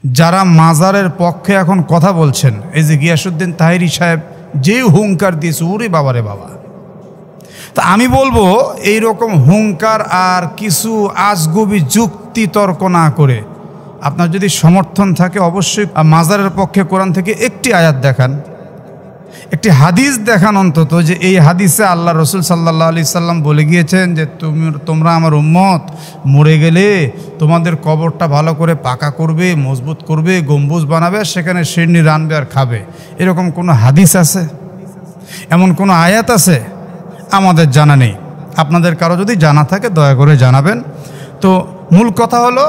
যারা মাজারের পক্ষে এখন কথা বলছেন, এই যে গিয়াসউদ্দিন তাহেরি সাহেব যে হুঙ্কার দিয়েছে, ওরে বাবারে বাবা। তা আমি বলবো এই রকম হুঙ্কার আর কিছু আজগুবি যুক্তি তর্ক না করে আপনার যদি সমর্থন থাকে অবশ্যই মাজারের পক্ষে কোরআন থেকে একটি আয়াত দেখান, একটি হাদিস দেখান অন্তত, যে এই হাদিসে আল্লাহ রসুল সাল্লাল্লাহু আলাইহি সাল্লাম বলে গিয়েছেন যে তোমরা আমার উম্মত মরে গেলে তোমাদের কবরটা ভালো করে পাকা করবে, মজবুত করবে, গম্বুজ বানাবে, সেখানে শিরনি রানবে আর খাবে। এরকম কোনো হাদিস আছে? এমন কোনো আয়াত আছে? আমাদের জানা নেই। আপনাদের কারো যদি জানা থাকে দয়া করে জানাবেন। তো মূল কথা হলো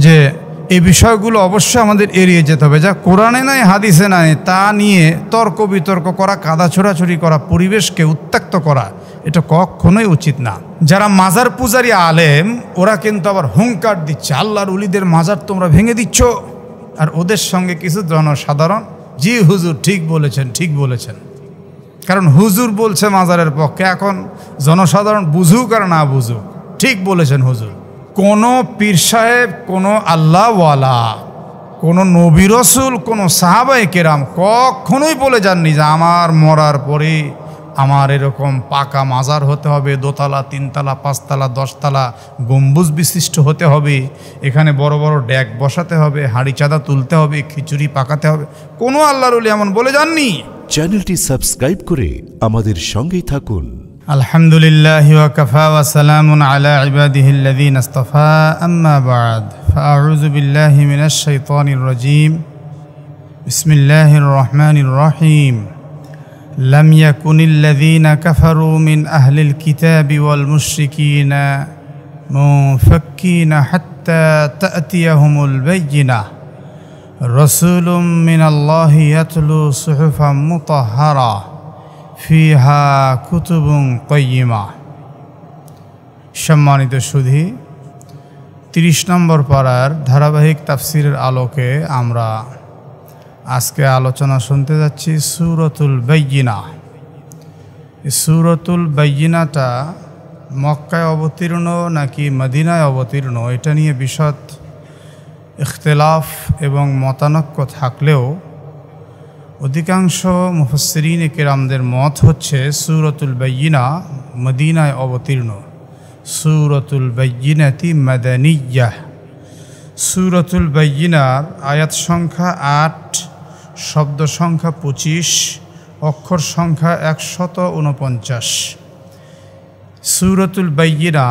যে এই বিষয়গুলো অবশ্যই আমাদের এড়িয়ে যেতে হবে। যা কোরআনে নাই হাদিসে নাই তা নিয়ে তর্ক বিতর্ক করা, কাদা ছোড়াছুড়ি করা, পরিবেশকে উত্ত্যক্ত করা, এটা কখনোই উচিত না। যারা মাজার পূজারী আলেম ওরা কিন্তু আবার হুঙ্কার দিচ্ছে, আল্লাহর ওলিদের মাজার তোমরা ভেঙে দিচ্ছ। আর ওদের সঙ্গে কিছু জনসাধারণ, জি হুজুর ঠিক বলেছেন, ঠিক বলেছেন। কারণ হুজুর বলছে মাজারের পক্ষে, এখন জনসাধারণ বুঝুক আর না বুঝুক, ঠিক বলেছেন হুজুর। কোনো পীর সাহেব, কোনো আল্লাহওয়ালা, কোনো নবী রসুল, কোনো সাহাবায়ে কেরাম কখনোই বলে যাননি যে আমার মরার পরে আমার এরকম পাকা মাজার হতে হবে, দোতলা, তিনতলা, পাঁচতলা, 10তলা গম্বুজ বিশিষ্ট হতে হবে, এখানে বড় বড় ড্যাক বসাতে হবে, হাঁড়ি চাঁদা তুলতে হবে, খিচুড়ি পাকাতে হবে। কোনো আল্লাহর ওলি এমন বলে যাননি। চ্যানেলটি সাবস্ক্রাইব করে আমাদের সঙ্গেই থাকুন। আলহামদুলিল্লাহি ওয়া কাফা ওয়া সালামুন আলা ইবাদিহিল্লাযীনা ইসতাফা, আম্মা বা'দ, ফাআউযু বিল্লাহি মিনাশ শাইতানির রাজীম। বিসমিল্লাহির রহমানির রহিম। লাম ইয়াকুনিল্লাযীনা কাফারু মিন আহলিল কিতাবি ওয়াল মুশরিকিনা মুফাক্কিনা হাত্তা তা'তিয়াহুমুল বায়্যিনাহ রাসূলুম মিনাল্লাহি ইয়াতলু সুহুফাম মুতাহহারা ফিহা কুতুবুন কাইয়্যিমা। সম্মানিত সুধী, 30 নম্বর পারার ধারাবাহিক তাফসিরের আলোকে আমরা আজকে আলোচনা শুনতে যাচ্ছি সূরাতুল বায়্যিনা। এই সূরাতুল বায়্যিনাটা মক্কায় অবতীর্ণ নাকি মদিনায় অবতীর্ণ, এটা নিয়ে বিশদ ইখতিলাফ এবং মতানক্য থাকলেও অধিকাংশ মুফাসসিরিনে কেরামদের মত হচ্ছে সূরাতুল বায়্যিনা মদিনায় অবতীর্ণ। সূরাতুল বায়্যিনাতি মাদানিয়্যাহ। সূরাতুল বায়্যিনার আয়াত সংখ্যা 8, শব্দ সংখ্যা 25, অক্ষর সংখ্যা 149। সূরাতুল বায়্যিনা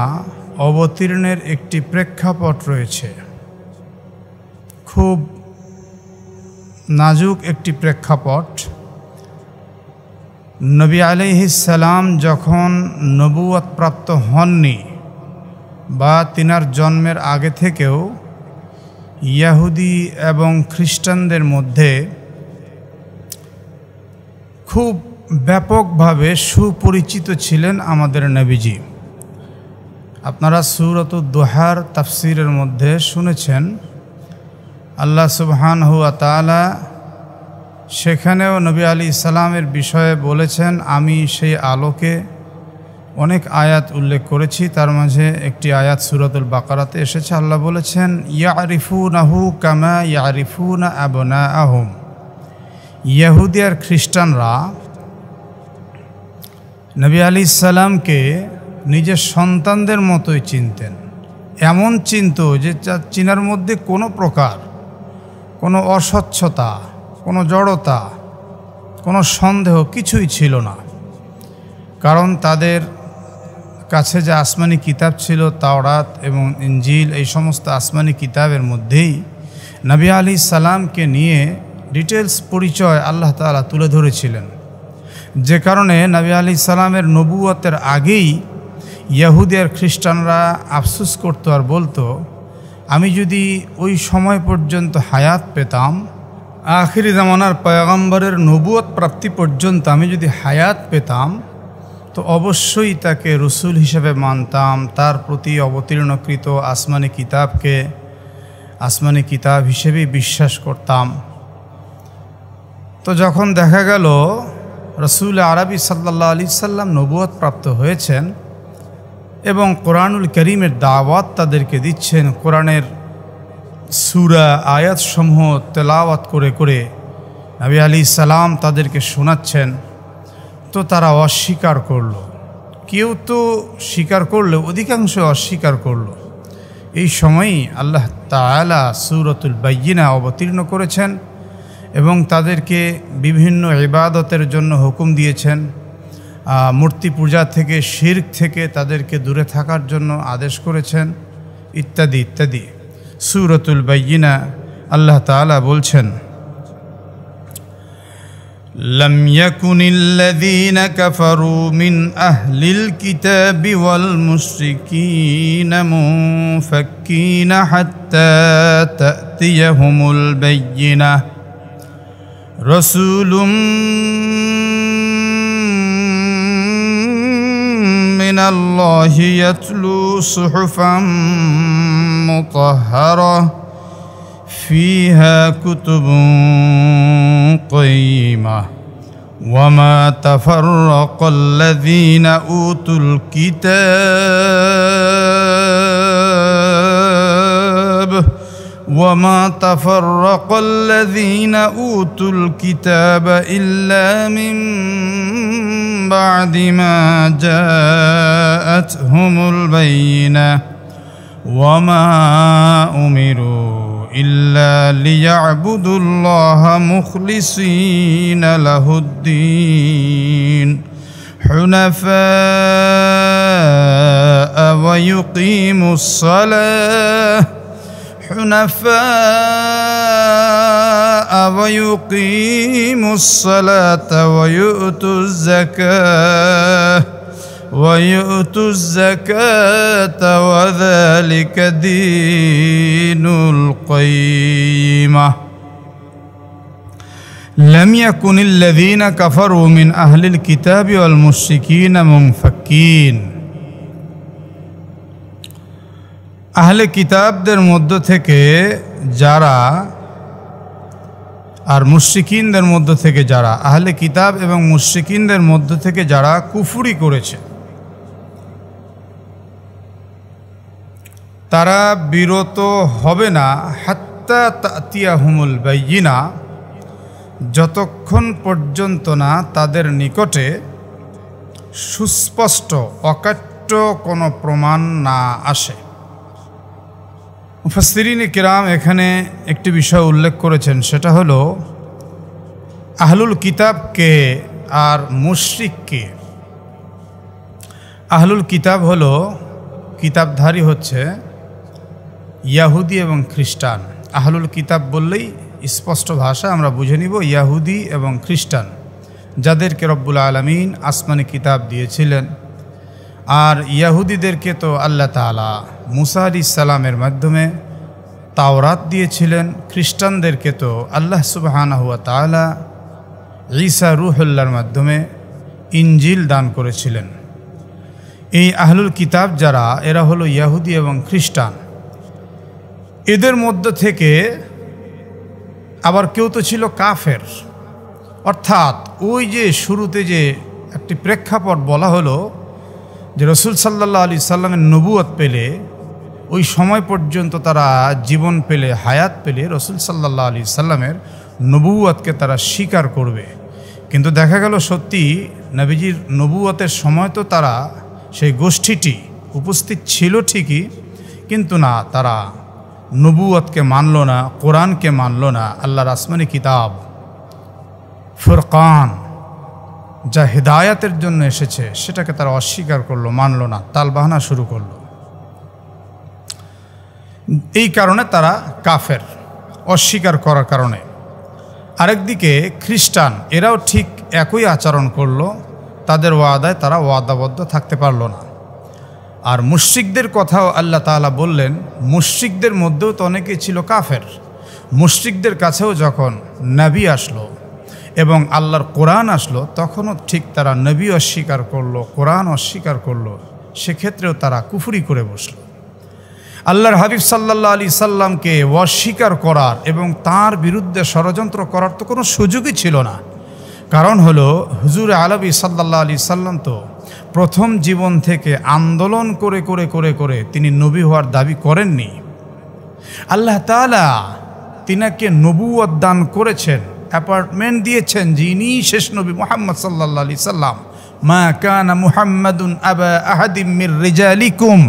অবতীর্ণের একটি প্রেক্ষাপট রয়েছে, খুব নাজুক একটি প্রেক্ষাপট। নবী আলাইহিস সালাম যখন নবুয়ত প্রাপ্ত হননি বা তিনার জন্মের আগে থেকেও ইহুদি এবং খ্রিস্টানদের মধ্যে খুব ব্যাপকভাবে সুপরিচিত ছিলেন আমাদের নবীজি। আপনারা সূরাতুদ দুহার তাফসিরের মধ্যে শুনেছেন আল্লাহ সুবহানাহু ওয়া তাআলা সেখানেও নবী আলাইহিস সালামের বিষয়ে বলেছেন। আমি সেই আলোকে অনেক আয়াত উল্লেখ করেছি, তার মাঝে একটি আয়াত সূরাতুল বাকারাতে এসেছে। আল্লাহ বলেছেন ইয়ারিফুনাহু কামা ইয়ারিফুনা আবনাআহুম। ইহুদি আর খ্রিস্টানরা নবী আলাইহিস সালামকে নিজের সন্তানদের মতোই চিনতেন, এমন চিনত যে চিনার মধ্যে কোনো প্রকার কোনো অস্বচ্ছতা, কোনো জড়তা, কোনো সন্দেহ কিছুই ছিল না। কারণ তাদের কাছে যে আসমানি কিতাব ছিল, তাওরাত এবং ইনজিল, এই সমস্ত আসমানি কিতাবের মধ্যেই নবী আলাইহিস সালামকে নিয়ে ডিটেলস পরিচয় আল্লাহ তাআলা তুলে ধরেছিলেন। যে কারণে নবী আলাইহিস সালামের নবুয়তের আগেই ইহুদি আর খ্রিস্টানরা আফসোস করতো আর বলতো, আমি যদি ওই সময় পর্যন্ত হায়াত পেতাম, আখিরি জামানার পয়গম্বরের নবুয়ত প্রাপ্তি পর্যন্ত আমি যদি হায়াত পেতাম তো অবশ্যই তাকে রসুল হিসেবে মানতাম, তার প্রতি অবতীর্ণকৃত আসমানি কিতাবকে আসমানি কিতাব হিসেবেই বিশ্বাস করতাম। তো যখন দেখা গেল রসুল আরবি সাল্লাল্লাহু আলাইহি সাল্লাম নবুয়ত প্রাপ্ত হয়েছেন এবং কোরআনুল করিমের দাওয়াত তাদেরকে দিচ্ছেন, কোরআনের সূরা আয়াতসমূহ তেলাওয়াত করে করে নবী আলাইহিস সালাম তাদেরকে শোনাচ্ছেন। তো তারা অস্বীকার করলো, কেউ তো স্বীকার করলো, অধিকাংশ অস্বীকার করলো। এই সময়ই আল্লাহ তাআলা সূরাতুল বাইয়িনা অবতীর্ণ করেছেন এবং তাদেরকে বিভিন্ন ইবাদতের জন্য হুকুম দিয়েছেন। মূর্তি পূজা থেকে, শিরক থেকে তাদেরকে দূরে থাকার জন্য আদেশ করেছেন, ইত্যাদি ইত্যাদি। সূরাতুল বাইয়িনা আল্লাহ তাআলা বলছেন, لم يكن الذين كفروا من أهل الكتاب والمشركين منفكين حتى تأتيهم البينة رسول من الله يتلو صحفا مطهرة فيها كتب قيمة وما تفرق الذين أوتوا الكتاب إلا من بعد ما جاءتهم البينة وما أمروا إلا ليعبدوا الله مخلصين له الدين حنفاء ويقيموا الصلاة ويؤتوا الزكاة وذلك دين القيمة لم يكن الذين كفروا من أهل الكتاب والمشركين منفكين আহলে কিতাবদের মধ্য থেকে যারা আর মুশরিকিনদের মধ্য থেকে যারা, আহলে কিতাব এবং মুশরিকিনদের মধ্য থেকে যারা কুফরি করেছে, তারা বিরত হবে না হাত্তা তাতিয়াহুমুল বাইয়িনা, যতক্ষণ পর্যন্ত না তাদের নিকটে সুস্পষ্ট অকাট্য কোনো প্রমাণ না আসে। মুফাসসিরিনে কিরাম এখানে একটি বিষয় উল্লেখ করেছেন, সেটা হলো আহলুল কিতাব কে আর মুশরিক কে। আহলুল কিতাব হলো, কিতাবধারী হচ্ছে ইয়াহুদি এবং খ্রিস্টান। আহলুল কিতাব বললেই স্পষ্ট ভাষা আমরা বুঝে নিব ইয়াহুদি এবং খ্রিস্টান, যাদেরকে রব্বুল আলামিন আসমানি কিতাব দিয়েছিলেন। আর ইয়াহুদিদেরকে তো আল্লাহ তাআলা মুসা আলাইহিস সালামের মাধ্যমে তাওরাত দিয়েছিলেন, খ্রিস্টানদেরকে তো আল্লাহ সুবহানাহু ওয়া তাআলা ঈসা রূহুল্লাহর মাধ্যমে ইনজিল দান করেছিলেন। এই আহলুল কিতাব যারা, এরা হলো ইয়াহুদি এবং খ্রিস্টান। এদের মধ্য থেকে আবার কেউ তো ছিল কাফের, অর্থাৎ ওই যে শুরুতে যে একটি প্রেক্ষাপট বলা হলো যে রাসূল সাল্লাল্লাহু আলাইহি সাল্লামের নবুয়ত পেলে, ওই সময় পর্যন্ত তারা জীবন পেলে, হায়াত পেলে রাসূল সাল্লাল্লাহু আলাইহি সাল্লামের নবুয়তকে তারা স্বীকার করবে। কিন্তু দেখা গেল সত্যি নবীজির নবুয়তের সময় তো তারা, সেই গোষ্ঠীটি উপস্থিত ছিল ঠিকই, কিন্তু না, তারা নবুয়তকে মানল না, কোরআনকে মানল না। আল্লাহর আসমানি কিতাব ফুরকান যা হিদায়াতের জন্য এসেছে সেটাকে তারা অস্বীকার করলো, মানল না, তালবাহানা শুরু করলো। এই কারণে তারা কাফের, অস্বীকার করার কারণে। আরেকদিকে খ্রিস্টান, এরাও ঠিক একই আচরণ করলো, তাদের ওয়াদায় তারা ওয়াদাবদ্ধ থাকতে পারল না। আর মুশরিকদের কথাও আল্লাহ তাআলা বললেন, মুশরিকদের মধ্যেও তো অনেকেই ছিল কাফের। মুশরিকদের কাছেও যখন নবী আসলো এবং আল্লাহর কোরআন আসলো, তখনও ঠিক তারা নবী অস্বীকার করলো, কোরআন অস্বীকার করলো, সেক্ষেত্রেও তারা কুফরি করে বসলো। আল্লাহর হাবিব সাল্লাল্লাহু আলাইহি সাল্লামকে অস্বীকার করার এবং তার বিরুদ্ধে ষড়যন্ত্র করার তো কোনো সুযোগই ছিল না। কারণ হলো হুজুর আরবি সাল্লাল্লাহু আলাইহি সাল্লাম তো প্রথম জীবন থেকে আন্দোলন করে করে করে করে তিনি নবী হওয়ার দাবি করেননি। আল্লাহ তাআলা তিনাকে নবুয়ত দান করেছেন, অ্যাপয়েন্টমেন্ট দিয়েছেন যে ইনি শেষ নবী মুহাম্মদ সাল্লাল্লাহু আলাইহি সাল্লাম। মা কানা মুহাম্মাদুন আবা আহাদিম মির রিজালিকুম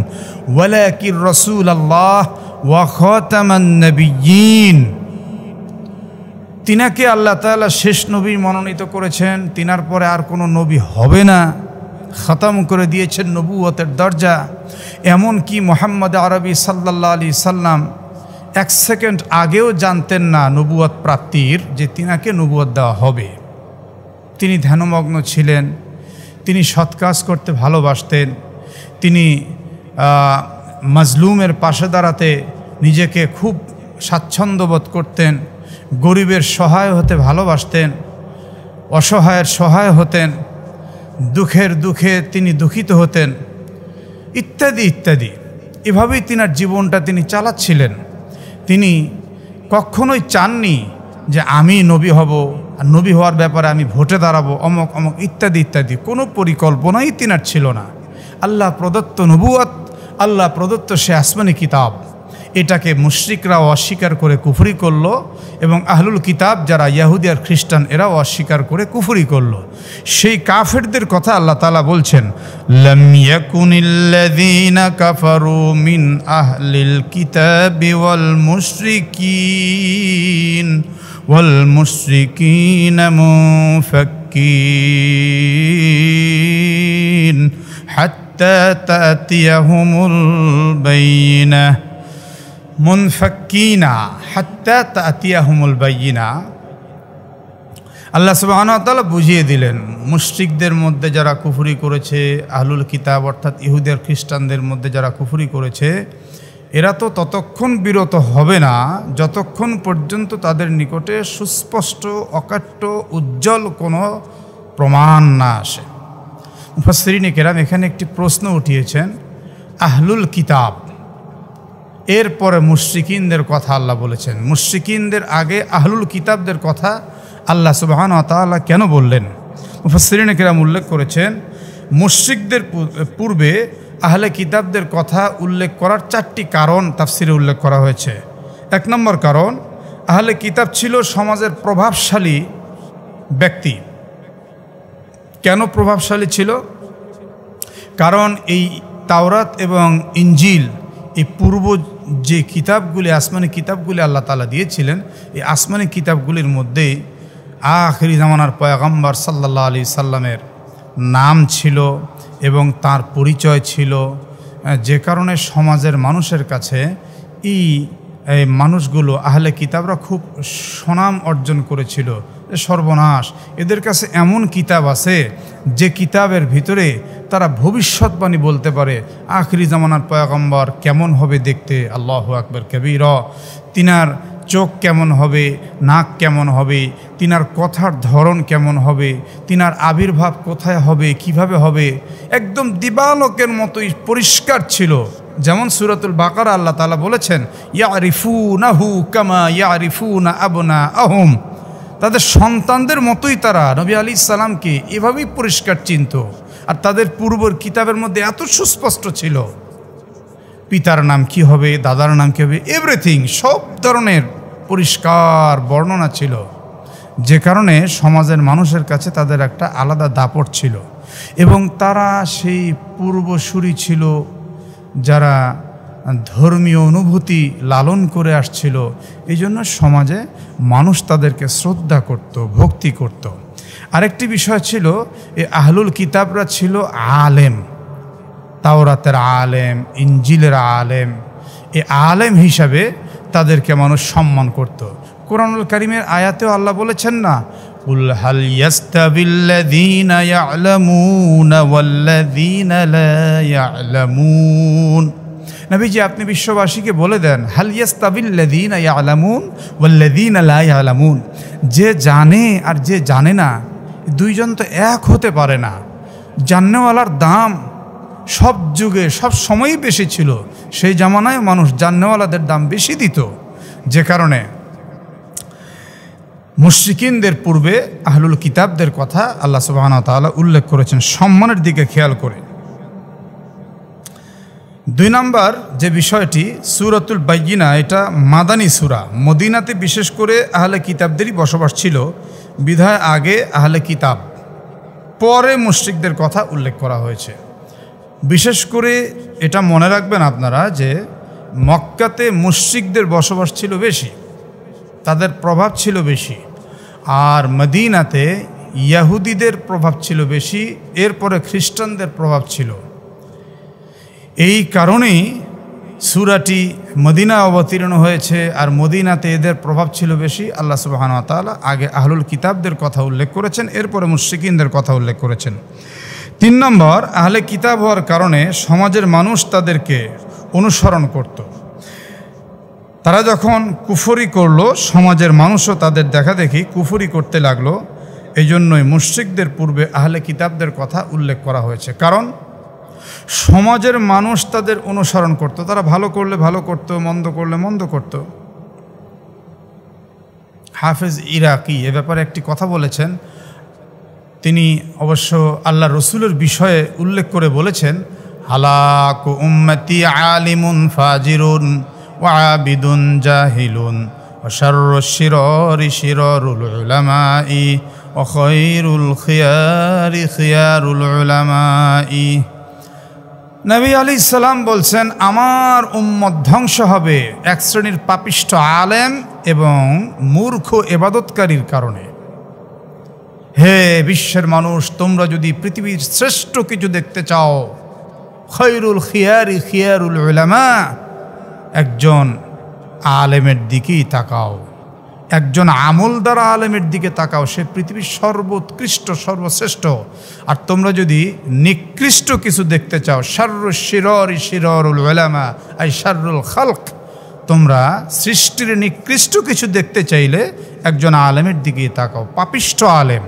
ওয়ালাকিন রাসূলুল্লাহ ওয়া খাতামান নবিয়্যিন। তিনাকে আল্লাহ তাআলা শেষ নবী মনোনীত করেছেন, তিনার পরে আর কোনো নবী হবে না, খতম করে দিয়েছেন নবুয়তের দরজা। এমন কি মুহাম্মদ আরবি সাল্লাল্লাহু আলাইহি সাল্লাম 1 সেকেন্ড আগেও জানতেন না নবুয়ত প্রাপ্তির, যে তিনাকে নবুয়ত দেওয়া হবে। তিনি ধ্যানমগ্ন ছিলেন, তিনি সৎ কাজ করতে ভালোবাসতেন, তিনি মাজলুমের পাশে দাঁড়াতে নিজেকে খুব স্বাচ্ছন্দ্যবোধ করতেন, গরিবের সহায় হতে ভালোবাসতেন, অসহায়ের সহায় হতেন, দুঃখের দুঃখে তিনি দুঃখিত হতেন, ইত্যাদি ইত্যাদি। এভাবেই তিনার জীবনটা তিনি চালাচ্ছিলেন। তিনি কখনোই চাননি যে আমি নবী হব, আর নবী হওয়ার ব্যাপারে আমি ভোটে দাঁড়াবো, অমক অমক ইত্যাদি ইত্যাদি। কোনো পরিকল্পনাই তিনার ছিল না। আল্লাহ প্রদত্ত নবুয়ত, আল্লাহ প্রদত্ত সে আসমানি কিতাব, এটাকে মুশরিকরাও অস্বীকার করে কুফরি করলো, এবং আহলুল কিতাব যারা ইহুদি আর খ্রিস্টান এরাও অস্বীকার করে কুফরি করলো। সেই কাফেরদের কথা আল্লাহ তাআলা বলছেন, লাম ইয়াকুনিল্লাযীনা কাফারু মিন আহলিল কিতাবি ওয়াল মুশরিকিনা মুফাক্কিন হাত্তা তা'তিয়াহুমুল বাইয়িনাহ। মুনফাক্কিনা হাত্তা তা'তিয়াহুমুল বাইয়িনা। আল্লাহ সুবহানাহু ওয়া তাআলা বুঝিয়ে দিলেন, মুশরিকদের মধ্যে যারা কুফরি করেছে, আহলুল কিতাব অর্থাৎ ইহুদি আর খ্রিস্টানদের মধ্যে যারা কুফরি করেছে, এরা তো ততক্ষণ বিরত হবে না যতক্ষণ পর্যন্ত তাদের নিকটে সুস্পষ্ট, অকাট্য, উজ্জ্বল কোনো প্রমাণ না আসে। মুফাসসিরিনে কেরাম এখানে একটি প্রশ্ন উঠিয়েছেন, আহলুল কিতাব, এরপরে মুশরিকিনদের কথা আল্লাহ বলেছেন, মুশরিকিনদের আগে আহলুল কিতাবদের কথা আল্লাহ সুবহানাহু ওয়া তাআলা কেন বললেন? মুফাসসিরিনে কেরাম উল্লেখ করেছেন, মুশরিকদের পূর্বে আহলে কিতাবদের কথা উল্লেখ করার 4টি কারণ তাফসিরে উল্লেখ করা হয়েছে। 1 নম্বর কারণ, আহলে কিতাব ছিল সমাজের প্রভাবশালী ব্যক্তি। কেন প্রভাবশালী ছিল? কারণ এই তাওরাত এবং ইনজিল, এই পূর্ব যে কিতাবগুলি, আসমানি কিতাবগুলি আল্লাহ তাআলা দিয়েছিলেন, এই আসমানি কিতাবগুলির মধ্যে আখিরি জামানার পয়গম্বর সাল্লাল্লাহু আলাইহি সাল্লামের নাম ছিল এবং তার পরিচয় ছিল, যে কারণে সমাজের মানুষের কাছে এই মানুষগুলো, আহলে কিতাবরা খুব সুনাম অর্জন করেছিল। সর্বনাশ, এদের কাছে এমন কিতাব আছে যে কিতাবের ভিতরে তারা ভবিষ্যৎবাণী বলতে পারে, আখিরি জামানার পয়গম্বর কেমন হবে দেখতে, আল্লাহু আকবার কবীরা, তিনার চোখ কেমন হবে, নাক কেমন হবে, তিনার কথার ধরন কেমন হবে, তিনার আবির্ভাব কোথায় হবে, কিভাবে হবে, একদম দিবালোকের মতোই পরিষ্কার ছিল। যেমন সূরাতুল বাকারা আল্লাহ তাআলা বলেছেন, ইয়ারিফুনাহু কামা ইয়ারিফুনা আবনাআহুম, তাদের সন্তানদের মতোই তারা নবী আলাইহিস সালামকে এভাবেই পরিষ্কার চিনত। আর তাদের পূর্বের কিতাবের মধ্যে এত সুস্পষ্ট ছিল, পিতার নাম কি হবে, দাদার নাম কি হবে, এভরিথিং, সব ধরনের পরিষ্কার বর্ণনা ছিল, যে কারণে সমাজের মানুষের কাছে তাদের একটা আলাদা দাপট ছিল। এবং তারা সেই পূর্বসূরি ছিল যারা ধর্মীয় অনুভূতি লালন করে আসছিল, এই জন্য সমাজে মানুষ তাদেরকে শ্রদ্ধা করত, ভক্তি করত। আরেকটি বিষয় ছিল, এই আহলুল কিতাবরা ছিল আলেম, তাওরাতের আলেম, ইনজিলের আলেম। এই আলেম হিসাবে তাদেরকে মানুষ সম্মান করত। কোরআনুল কারীমের আয়াতেও আল্লাহ বলেছেন না, কুল হাল ইয়াস্তাবিল্লাযীনা ইয়া'লামুনা ওয়াল্লাযীনা লা ইয়া'লামুন। নবীজি, আপনি বিশ্ববাসীকে বলে দেন, হাল ইয়াস্তাবিল্লাযীনা ইয়া'লামুন ওয়াল্লাযীনা লা ইয়া'লামুন, যে জানে আর যে জানে না, দুইজন তো এক হতে পারে না। জান্নেওয়ালার দাম সব যুগে সব সময়ই বেশি ছিল। সেই জামানায় মানুষ জান্নেওয়ালাদের দাম বেশি দিত, যে কারণে মুশরিকিনদের পূর্বে আহলুল কিতাবদের কথা আল্লাহ সুবহানাহু ওয়া তাআলা উল্লেখ করেছেন সম্মানের দিকে খেয়াল করে। 2 নম্বর যে বিষয়টি, সূরাতুল বাইয়িনা এটা মাদানী সূরা। মদিনাতে বিশেষ করে আহলে কিতাবদেরই বসবাস ছিল, বিধায় আগে আহলে কিতাব, পরে মুশরিকদের কথা উল্লেখ করা হয়েছে। বিশেষ করে এটা মনে রাখবেন আপনারা যে মক্কাতে মুশরিকদের বসবাস ছিল বেশি, তাদের প্রভাব ছিল বেশি, আর মদিনাতে ইহুদিদের প্রভাব ছিল বেশি, এরপরে খ্রিস্টানদের প্রভাব ছিল। এই কারণেই সূরাটি মদিনা অবতীর্ণ হয়েছে, আর মদিনাতে এদের প্রভাব ছিল বেশি। আল্লাহ সুবহানাহু ওয়া তাআলা আগে আহলুল কিতাবদের কথা উল্লেখ করেছেন, এরপরে মুশরিকিনদের কথা উল্লেখ করেছেন। 3 নম্বর, আহলে কিতাব হওয়ার কারণে সমাজের মানুষ তাদেরকে অনুসরণ করত। তারা যখন কুফরি করলো, সমাজের মানুষও তাদের দেখাদেখি কুফরি করতে লাগলো। এই জন্যই মুশরিকদের পূর্বে আহলে কিতাবদের কথা উল্লেখ করা হয়েছে, কারণ সমাজের মানুষ তাদের অনুসরণ করত। তারা ভালো করলে ভালো করত, মন্দ করলে মন্দ করত। হাফেজ ইরাকি এ ব্যাপারে একটি কথা বলেছেন। তিনি অবশ্য আল্লাহ রসুলের বিষয়ে উল্লেখ করে বলেছেন, হালাকু উম্মতি আলিমুন ফাজিরুন ওয়া আবিদুন জাহিলুন ওয়া শাররুশ শিরারি শিরারুল উলামাই ওয়া খায়রুল খিয়ারি খিয়ারুল উলামাই। নবী আলাইহিস সালাম বলছেন, আমার উম্মত ধ্বংস হবে এক শ্রেণীর পাপিষ্ঠ আলেম এবং মূর্খ ইবাদতকারীর কারণে। হে বিশ্বের মানুষ, তোমরা যদি পৃথিবীর শ্রেষ্ঠ কিছু দেখতে চাও, খায়রুল খিয়ারি খিয়ারুল উলামা, একজন আলেমের দিকেই তাকাও, একজন আমলদার আলেমের দিকে তাকাও, সে পৃথিবীর সর্বোৎকৃষ্ট সর্বশ্রেষ্ঠ। আর তোমরা যদি নিকৃষ্ট কিছু দেখতে চাও, শাররুশ শিরারি শিরারুল উলামা আই শাররুল খালক, তোমরা সৃষ্টির নিকৃষ্ট কিছু দেখতে চাইলে একজন আলেমের দিকেই তাকাও, পাপিষ্ঠ আলেম।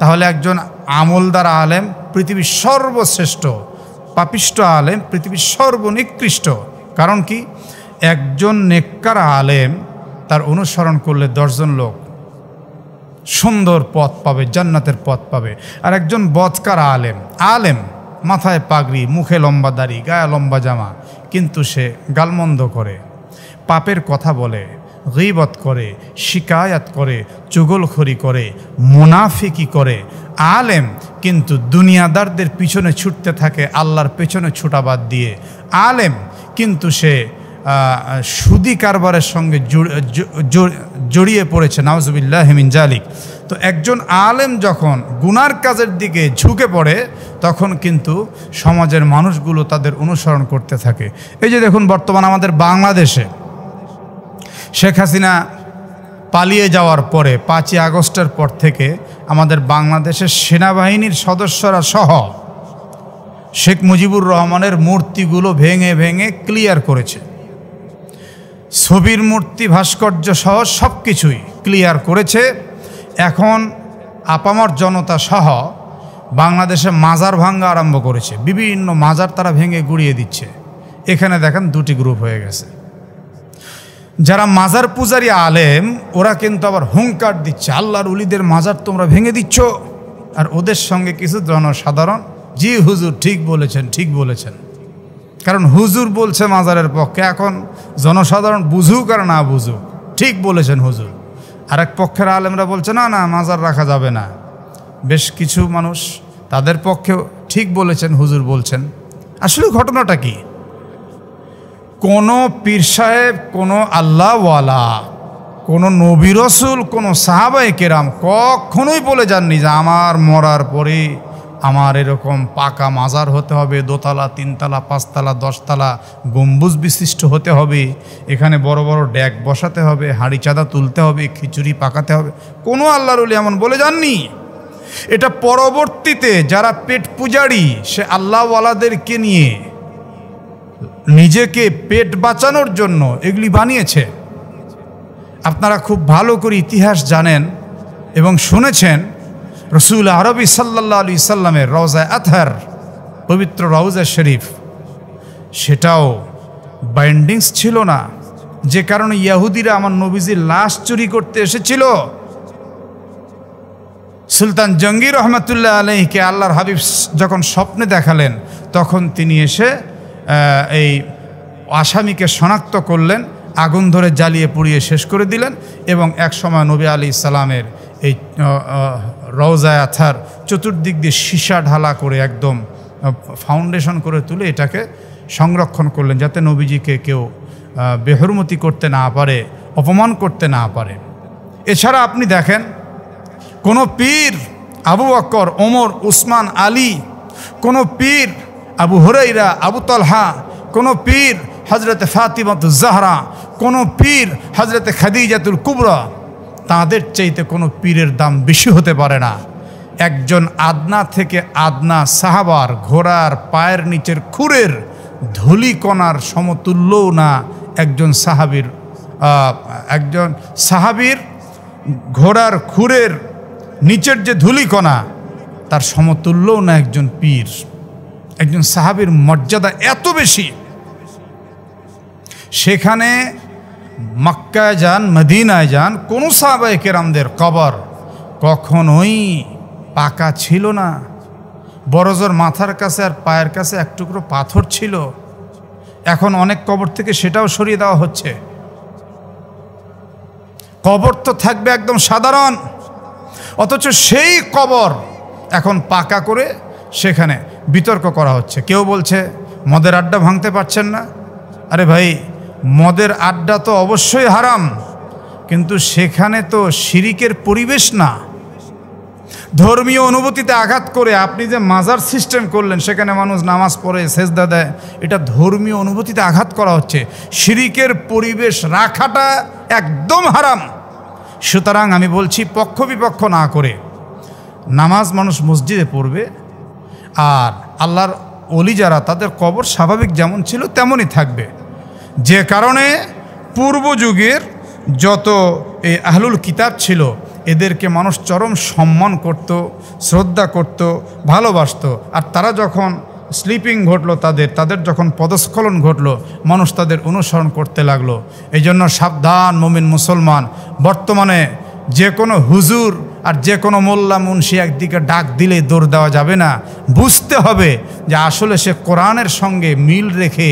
তাহলে একজন আমলদার আলেম পৃথিবীর সর্বশ্রেষ্ঠ, পাপিষ্ঠ আলেম পৃথিবীর সর্বনিকৃষ্ট। কারণ কি? একজন নেককার আলেম তার অনুসরণ করলে 10 জন লোক সুন্দর পথ পাবে, জান্নাতের পথ পাবে। আর একজন বদকার আলেম, আলেম মাথায় পাগড়ি, মুখে লম্বা দাড়ি, গায়ে লম্বা জামা, কিন্তু সে গালমন্দ করে, পাপের কথা বলে, গীবত করে, শিকায়াত করে, চুগলখড়ি করে, মুনাফিকি করে। আলেম কিন্তু দুনিয়াদারদের পিছনে ছুটতে থাকে, আল্লাহর পেছনে ছুটা বাদ দিয়ে। আলেম কিন্তু সে সুদি কারবারের সঙ্গে জড়িয়ে পড়েছে, নাউজুবিল্লাহি মিন জালিক। তো একজন আলেম যখন গুনার কাজের দিকে ঝুঁকে পড়ে, তখন কিন্তু সমাজের মানুষগুলো তাদের অনুসরণ করতে থাকে। এই যে দেখুন, বর্তমান আমাদের বাংলাদেশে শেখ হাসিনা পালিয়ে যাওয়ার পরে 5ই আগস্টের পর থেকে আমাদের বাংলাদেশের সেনাবাহিনীর সদস্যরা সহ শেখ মুজিবুর রহমানের মূর্তিগুলো ভেঙে ভেঙে ক্লিয়ার করেছে। ছবির মূর্তি, ভাস্কর্য সহ সব কিছুই ক্লিয়ার করেছে। এখন আপামর জনতা সহ বাংলাদেশে মাজার ভাঙ্গা আরম্ভ করেছে, বিভিন্ন মাজার তারা ভেঙে গুড়িয়ে দিচ্ছে। এখানে দেখেন 2টি গ্রুপ হয়ে গেছে। যারা মাজার পূজারী আলেম, ওরা কিন্তু আবার হুঙ্কার দিচ্ছে, আল্লাহর উলিদের মাজার তোমরা ভেঙে দিচ্ছ। আর ওদের সঙ্গে কিছু জনসাধারণ, জি হুজুর ঠিক বলেছেন, ঠিক বলেছেন। কারণ হুজুর বলছে মাজারের পক্ষে, এখন জনসাধারণ বুঝুক আর না বুঝুক, ঠিক বলেছেন হুজুর। আর এক পক্ষের আলেমরা বলছে না না, মাজার রাখা যাবে না। বেশ কিছু মানুষ তাদের পক্ষেও ঠিক বলেছেন, হুজুর বলছেন। আসলে ঘটনাটা কি? কোনো পীর সাহেব, কোনো আল্লাহওয়ালা, কোনো নবী রসুল, কোনো সাহাবায়ে কেরাম কখনোই বলে যাননি যে আমার মরার পরে আমার এরকম পাকা মাজার হতে হবে, 2 তলা 3 তলা 5 তলা 10 তলা গম্বুজ বিশিষ্ট হতে হবে, এখানে বড় বড় ড্যাক বসাতে হবে, হাঁড়ি চাঁদা তুলতে হবে, খিচুড়ি পাকাতে হবে। কোনো আল্লাহর ওলি এমন বলে যাননি। এটা পরবর্তীতে যারা পেট পূজারি, সে আল্লাহওয়ালাদেরকে নিয়ে নিজেকে পেট বাঁচানোর জন্য এগুলি বানিয়েছে। আপনারা খুব ভালো করে ইতিহাস জানেন এবং শুনেছেন, রসুল আরবি সাল্লাল্লাহু আলাইহি সাল্লামের রওজা আতহার, পবিত্র রওজা শরীফ, সেটাও বাইন্ডিংস ছিল না, যে কারণে ইহুদিরা আমার নবীজির লাশ চুরি করতে এসেছিল। সুলতান জঙ্গির রহমতুল্লাহ আলাইহিকে আল্লাহর হাবিব যখন স্বপ্নে দেখালেন, তখন তিনি এসে এই আসামিকে শনাক্ত করলেন, আগুন ধরে জ্বালিয়ে পুড়িয়ে শেষ করে দিলেন। এবং এক সময় নবী আলাইহিসসালামের এই রওজায়ে আতহার চতুর্দিক দিয়ে সীসা ঢালা করে একদম ফাউন্ডেশন করে তুলে এটাকে সংরক্ষণ করলেন, যাতে নবীজিকে কেউ বেহরমতি করতে না পারে, অপমান করতে না পারে। এছাড়া আপনি দেখেন, কোনো পীর আবু বকর, ওমর, উসমান, আলী, কোনো পীর আবু হুরাইরা, আবু তালহা, কোনো পীর হজরতে ফাতিমাতুজ জাহরা, কোনো পীর হজরতে খাদিজাতুল কুবরা, তাদের চাইতে কোনো পীরের দাম বেশি হতে পারে না। একজন আদনা থেকে আদনা সাহাবার ঘোড়ার পায়ের নিচের খুরের ধূলিকণার সমতুল্যও না একজন সাহাবীর ঘোড়ার খুরের নিচের যে ধূলিকণা তার সমতুল্যও না একজন পীর। একজন সাহাবীর মর্যাদা এত বেশি। সেখানে মক্কায় যান, মদিনায় যান, কোনো সাহাবায়ে কেরামদের কবর কখনোই পাকা ছিল না। বড়জোর মাথার কাছে আর পায়ের কাছে এক টুকরো পাথর ছিল। এখন অনেক কবর থেকে সেটাও সরিয়ে দেওয়া হচ্ছে। কবর তো থাকবে একদম সাধারণ, অথচ সেই কবর এখন পাকা করে সেখানে বিতর্ক করা হচ্ছে। কেউ বলছে মদের আড্ডা ভাঙতে পারছেন না। আরে ভাই, মদের আড্ডা তো অবশ্যই হারাম, কিন্তু সেখানে তো শিরিকের পরিবেশ না। ধর্মীয় অনুভূতিতে আঘাত করে আপনি যে মাজার সিস্টেম করলেন, সেখানে মানুষ নামাজ পড়ে, সেজদা দেয়, এটা ধর্মীয় অনুভূতিতে আঘাত করা হচ্ছে। শিরিকের পরিবেশ রাখাটা একদম হারাম। সুতরাং আমি বলছি, পক্ষ বিপক্ষ না করে নামাজ মানুষ মসজিদে পড়বে, আর আল্লাহর ওলি যারা, তাদের কবর স্বাভাবিক যেমন ছিল তেমনই থাকবে। যে কারণে পূর্ব যুগের যত এই আহলুল কিতাব ছিল, এদেরকে মানুষ চরম সম্মান করত, শ্রদ্ধা করত, ভালোবাসত। আর তারা যখন স্লিপিং ঘটলো, তাদের যখন পদস্খলন ঘটলো, মানুষ তাদের অনুসরণ করতে লাগলো। এই জন্য সাবধান মুমিন মুসলমান, বর্তমানে যে কোনো হুজুর আর যে কোনো মোল্লা মুন্সি একদিকে ডাক দিলে দৌড় দেওয়া যাবে না। বুঝতে হবে যে আসলে সে কোরআনের সঙ্গে মিল রেখে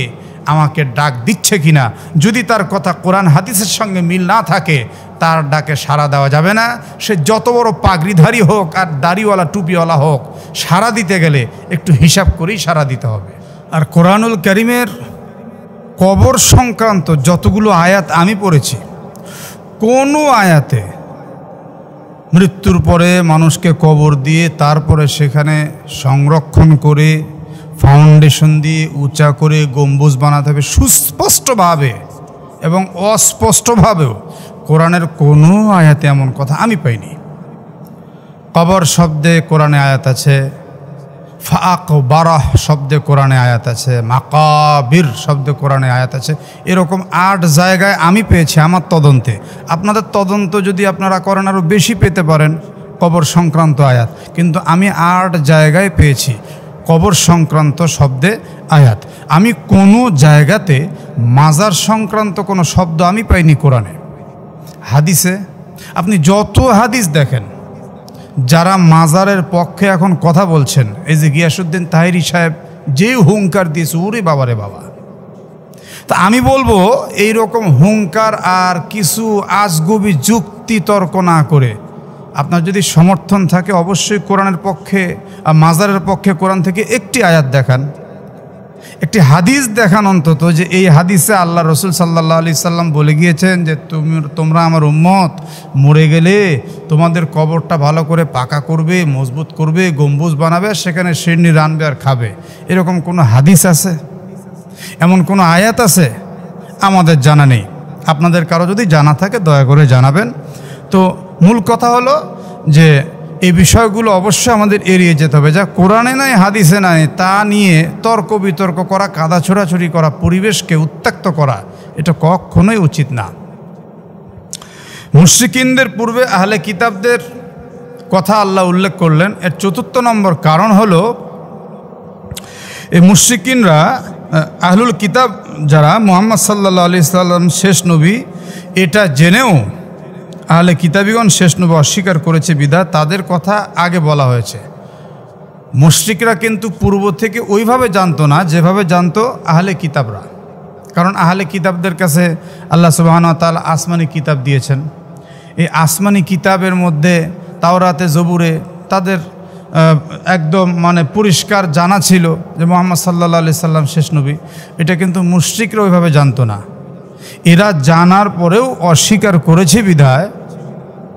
আমাকে ডাক দিচ্ছে কিনা। যদি তার কথা কোরআন হাদিসের সঙ্গে মিল না থাকে, তার ডাকে সাড়া দেওয়া যাবে না। সে যত বড় পাগড়িধারী হোক আর দাড়িওয়ালা টুপিওয়ালা হোক, সাড়া দিতে গেলে একটু হিসাব করেই সাড়া দিতে হবে। আর কোরআনুল কারীমের কবর সংক্রান্ত যতগুলো আয়াত আমি পড়েছি, কোনো আয়াতে মৃত্যুর পরে মানুষকে কবর দিয়ে তারপরে সেখানে সংরক্ষণ করে ফাউন্ডেশন দিয়ে উঁচা করে গম্বুজ বানাতে হবে, সুস্পষ্টভাবে এবং অস্পষ্টভাবেও কোরআনের কোনো আয়াতে এমন কথা আমি পাইনি। কবর শব্দে কোরআনে আয়াত আছে, ফাকবারাহ শব্দে কোরআনে আয়াত আছে, মাকাবির শব্দে কোরআনে আয়াত আছে। এরকম 8 জায়গায় আমি পেয়েছি আমার তদন্তে। আপনাদের তদন্ত যদি আপনারা করেন আরও বেশি পেতে পারেন কবর সংক্রান্ত আয়াত, কিন্তু আমি 8 জায়গায় পেয়েছি কবর সংক্রান্ত শব্দে আয়াত। আমি কোনো জায়গাতে মাজার সংক্রান্ত কোনো শব্দ আমি পাইনি কোরআনে। হাদিসে আপনি যত হাদিস দেখেন, যারা মাজারের পক্ষে এখন কথা বলছেন, এই যে গিয়াসউদ্দিন তাহেরি সাহেব যে হুঙ্কার দিয়েছে, ওরে বাবারে বাবা। তা আমি বলবো, এই রকম হুঙ্কার আর কিছু আজগুবি যুক্তি তর্ক না করে, আপনার যদি সমর্থন থাকে অবশ্যই কোরআনের পক্ষে, মাজারের পক্ষে কোরআন থেকে একটি আয়াত দেখান, একটি হাদিস দেখান অন্তত, যে এই হাদিসে আল্লাহ রসুল সাল্লাল্লাহু আলাইহি সাল্লাম বলে গিয়েছেন যে তোমরা আমার উম্মত মরে গেলে তোমাদের কবরটা ভালো করে পাকা করবে, মজবুত করবে, গম্বুজ বানাবে, সেখানে শিরনি রানবে আর খাবে। এরকম কোনো হাদিস আছে? এমন কোনো আয়াত আছে? আমাদের জানা নেই। আপনাদের কারো যদি জানা থাকে দয়া করে জানাবেন। তো মূল কথা হলো যে এই বিষয়গুলো অবশ্যই আমাদের এড়িয়ে যেতে হবে। যা কোরআনে নাই, হাদিসে নাই, তা নিয়ে তর্ক বিতর্ক করা, কাদা ছোড়াছড়ি করা, পরিবেশকে উত্ত্যক্ত করা, এটা কখনোই উচিত না। মুশরিকিনদের পূর্বে আহলে কিতাবদের কথা আল্লাহ উল্লেখ করলেন। এর 4 নম্বর কারণ হলো, এই মুশরিকিনরা, আহলুল কিতাব যারা, মুহাম্মদ সাল্লাল্লাহু আলাইহি সাল্লাম শেষ নবী এটা জেনেও আহলে কিতাবিগণ শেষ নবী অস্বীকার করেছে বিধায় তাদের কথা আগে বলা হয়েছে। মুশরিকরা কিন্তু পূর্ব থেকে ওইভাবে জানতো না যেভাবে জানতো আহলে কিতাবরা। কারণ আহলে কিতাবদের কাছে আল্লাহ সুবহানাহু ওয়া তাআলা আসমানি কিতাব দিয়েছেন। এই আসমানি কিতাবের মধ্যে তাওরাতে, জবুরে তাদের একদম পরিষ্কার জানা ছিল যে মুহাম্মদ সাল্লাল্লাহু আলাইহি সাল্লাম শেষ নবী। এটা কিন্তু মুশরিকরা ওইভাবে জানতো না। এরা জানার পরেও অস্বীকার করেছে বিধায়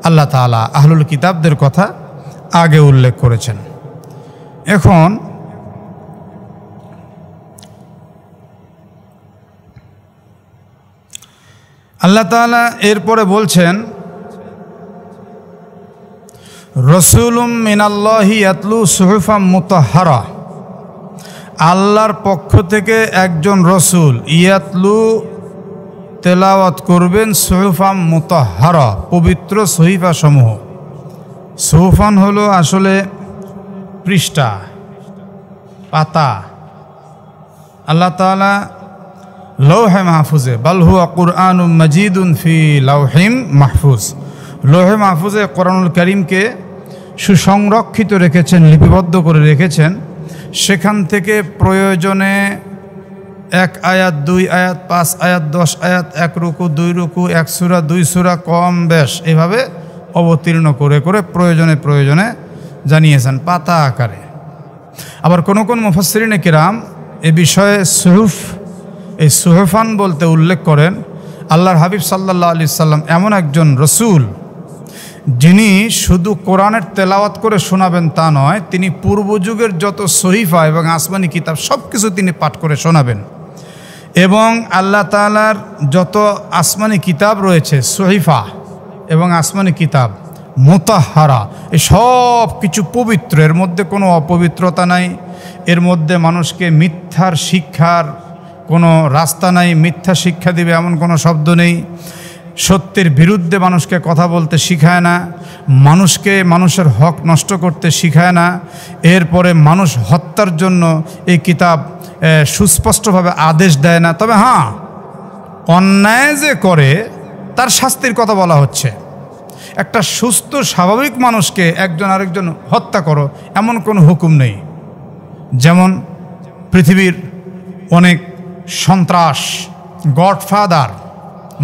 আল্লাহ তাআলা আহলুল কিতাবদের কথা আগে উল্লেখ করেছেন। এখন আল্লাহ তাআলা এরপরে বলছেন, রসুলুম মিনাল্লাহি ইয়াতলু সুহুফাম মুতাহহারা, আল্লাহর পক্ষ থেকে একজন রসুল ইয়াতলু তেলাওয়াত করবেন সুহুফাম মুতাহহারা, পবিত্র সহিফা সমূহ। সুহুফান হলো আসলে পৃষ্ঠা, পাতা। আল্লাহ তাআলা লৌহে মাহফুজে, বাল হুয়া কুরআনুম মাজিদুন ফি লাউহিম মাহফুজ, লৌহে মাহফুজে কোরআনুল কারীমকে সুসংরক্ষিত রেখেছেন, লিপিবদ্ধ করে রেখেছেন। সেখান থেকে প্রয়োজনে 1 আয়াত, 2 আয়াত, 5 আয়াত, 10 আয়াত, 1 রুকু, 2 রুকু, 1 সূরা, 2 সূরা, কম বেশ এভাবে অবতীর্ণ করে করে প্রয়োজনে প্রয়োজনে জানিয়েছেন পাতা আকারে। আবার কোন কোন মুফাসসিরিনে কিরাম এ বিষয়ে সুহুফ, এই সুহুফান বলতে উল্লেখ করেন আল্লাহর হাবিব সাল্লাল্লাহু আলাইহি সাল্লাম এমন একজন রসুল যিনি শুধু কোরআনের তেলাওয়াত করে শোনাবেন তা নয়, তিনি পূর্বযুগের যত সহিফা এবং আসমানি কিতাব সব কিছু তিনি পাঠ করে শোনাবেন। এবং আল্লাহ তাআলার যত আসমানি কিতাব রয়েছে, সহিফা এবং আসমানি কিতাব মুতাহহারা, এই সব কিছু পবিত্র, এর মধ্যে কোনো অপবিত্রতা নাই, এর মধ্যে মানুষকে মিথ্যার শিক্ষার কোনো রাস্তা নাই, মিথ্যা শিক্ষা দিবে এমন কোনো শব্দ নেই, সত্যের বিরুদ্ধে মানুষকে কথা বলতে শিখায় না, মানুষকে মানুষের হক নষ্ট করতে শিখায় না, এরপরে মানুষ হত্যার জন্য এই কিতাব সুস্পষ্টভাবে আদেশ দেয় না। তবে হ্যাঁ, অন্যায় যে করে তার শাস্তির কথা বলা হচ্ছে। একটা সুস্থ স্বাভাবিক মানুষকে একজন আরেকজন হত্যা করো এমন কোনো হুকুম নেই। যেমন পৃথিবীর অনেক সন্ত্রাস, গডফাদার,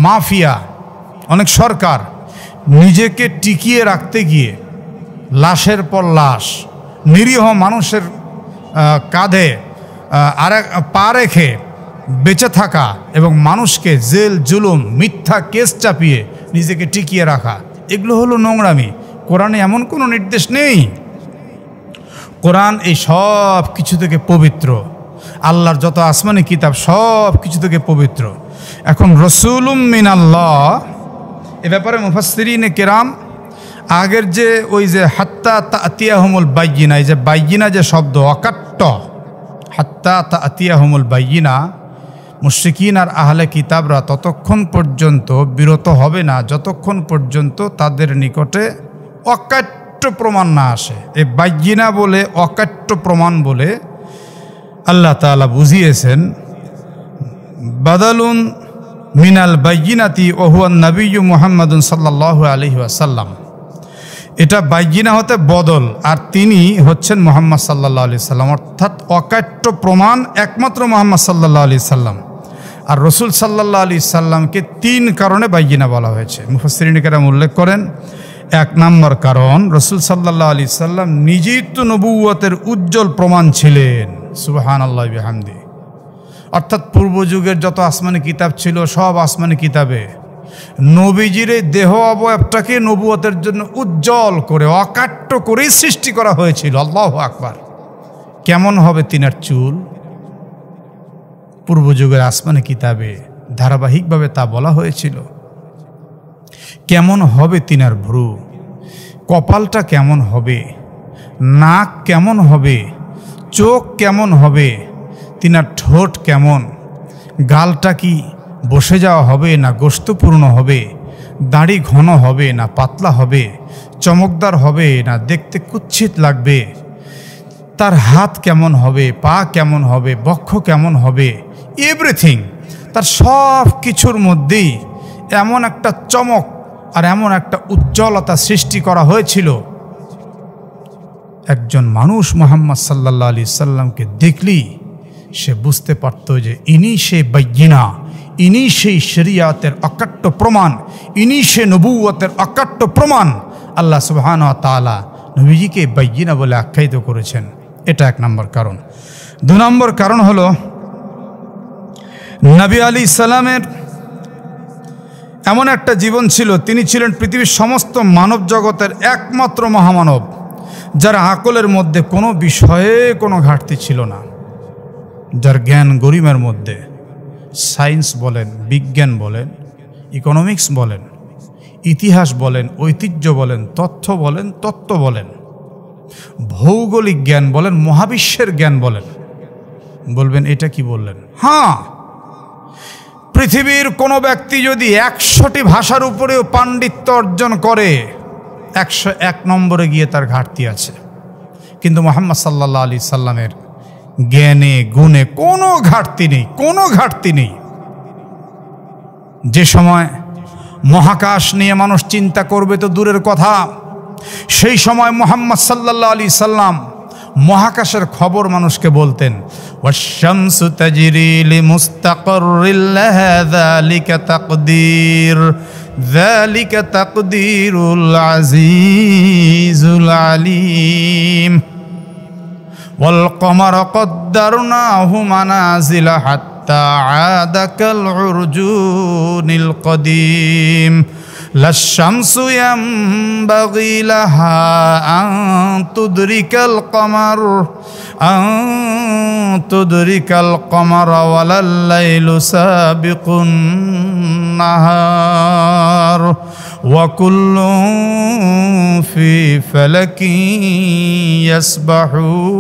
মাফিয়া, অনেক সরকার নিজেকে টিকিয়ে রাখতে গিয়ে লাশের পর লাশ, নিরীহ মানুষের কাঁধে পা রেখে বেঁচে থাকা এবং মানুষকে জেল জুলুম মিথ্যা কেস চাপিয়ে নিজেকে টিকিয়ে রাখা, এগুলো হলো নোংরামি। কোরআনে এমন কোনো নির্দেশ নেই। কোরআন এই সব কিছু থেকে পবিত্র। আল্লাহর যত আসমানি কিতাব সব কিছু থেকে পবিত্র। এখন রসুলুম মিনাল্লাহ, এ ব্যাপারে মুফাসসিরিনে কেরাম আগের যে ওই যে হাত্তা তাতিয়াহুমুল বাইয়িনা, এই যে বাইয়িনা যে শব্দ অকাট্য, হাত্তা তাতিয়াহুমুল বাইয়িনা, মুশরিকিন আর আহলে কিতাবরা ততক্ষণ পর্যন্ত বিরত হবে না যতক্ষণ পর্যন্ত তাদের নিকটে অকাট্য প্রমাণ না আসে। এই বাইয়িনা বলে, অকাট্য প্রমাণ বলে আল্লাহ তাআলা বুঝিয়েছেন বাদালুন মিনাল বাইয়িনাতি ওয়া হুয়া নবিয়্যু মুহাম্মাদুন সাল্লাল্লাহু আলাইহি ওয়াসাল্লাম। এটা বাইয়িনা হতে বদল, আর তিনি হচ্ছেন মুহাম্মদ সাল্লাল্লাহু আলাইহি সাল্লাম। অর্থাৎ অকাট্য প্রমাণ একমাত্র মুহাম্মদ সাল্লাল্লাহু আলাইহি সাল্লাম। আর রসুল সাল্লাল্লাহু আলাইহি সাল্লামকে 3 কারণে বাইয়িনা বলা হয়েছে। মুফাসসিরিনে কেরাম উল্লেখ করেন, 1 নম্বর কারণ, রসুল সাল্লাল্লাহু আলাইহি সাল্লাম নিজেই তো নবুয়তের উজ্জ্বল প্রমাণ ছিলেন। সুবহানাল্লাহ বিহামদি। অর্থাৎ পূর্বযুগের যত আসমানি কিতাব ছিল সব আসমানি কিতাবে নবীজির এই দেহ অবয়বটাকে নবুয়তের জন্য উজ্জ্বল করে অকাট্য করেই সৃষ্টি করা হয়েছিল। আল্লাহু আকবার। কেমন হবে তিনার চুল? পূর্বযুগের আসমানি কিতাবে ধারাবাহিকভাবে তা বলা হয়েছিল। কেমন হবে তিনার ভ্রু, কপালটা কেমন হবে, নাক কেমন হবে, চোখ কেমন হবে, তিনার ঠোঁট কেমন, গালটা কি বসে যাওয়া হবে না গোশতপূর্ণ হবে, দাড়ি ঘন হবে না পাতলা হবে, চমকদার হবে না দেখতে কুৎসিত লাগবে, তার হাত কেমন হবে, পা কেমন হবে, বক্ষ কেমন হবে, এভরিথিং, তার সব কিছুর মধ্যেই এমন একটা চমক আর এমন একটা উজ্জ্বলতা সৃষ্টি করা হয়েছিল। একজন মানুষ মুহাম্মদ সাল্লাল্লাহু আলাইহি সাল্লামকে দেখলেই সে বুঝতে পারত যে ইনি সে বাইয়িনা, ইনি সেই শরিয়াতের অকাট্য প্রমাণ, ইনি সে নবুয়তের অকাট্য প্রমাণ। আল্লাহ সুবহানাহু ওয়া তাআলা নবীজিকে বাইয়িনা বলে আখ্যায়িত করেছেন। এটা এক নম্বর কারণ। দু নম্বর কারণ হলো নবী আলাইহিস সালামের এমন একটা জীবন ছিল, তিনি ছিলেন পৃথিবীর সমস্ত মানব জগতের একমাত্র মহামানব যার আকলের মধ্যে কোনো বিষয়ে কোনো ঘাটতি ছিল না, যার জ্ঞান গরিমের মধ্যে সায়েন্স বলেন, বিজ্ঞান বলেন, ইকোনমিক্স বলেন, ইতিহাস বলেন, ঐতিহ্য বলেন, তথ্য বলেন, তত্ত্ব বলেন, ভৌগোলিক জ্ঞান বলেন, মহাবিশ্বের জ্ঞান বলেন। বলবেন এটা কি বললেন? হ্যাঁ, পৃথিবীর কোনো ব্যক্তি যদি 100টি ভাষার উপরেও পাণ্ডিত্য অর্জন করে 101 নম্বরে গিয়ে তার ঘাটতি আছে। কিন্তু মুহাম্মদ সাল্লাল্লাহু আলাইহি সাল্লামের জ্ঞানে গুণে কোনো ঘাটতি নেই, কোনো ঘাটতি নেই। যে সময় মহাকাশ নিয়ে মানুষ চিন্তা করবে তো দূরের কথা, সেই সময় মুহাম্মদ সাল্লাল্লাহু আলাইহি সাল্লাম মহাকাশের খবর মানুষকে বলতেন। ওয়াশ-শামসু তাজরি লিমুস্তাকাররিল লাহা যালিকা তাকদীরুল আজিজুল আলীম ওয়াল কমারা কদ্দারনাহু মানাজিলা হাত্তা আদা কাল উরজুনিল কদীম লাশ-শামসু ইয়ানবাগী লাহা আন তুদরিকাল কমারা ওয়ালাল লাইলু সাবিকুন নাহার ওয়া কুল্লুন ফি ফালাকিন ইয়াসবাহুন।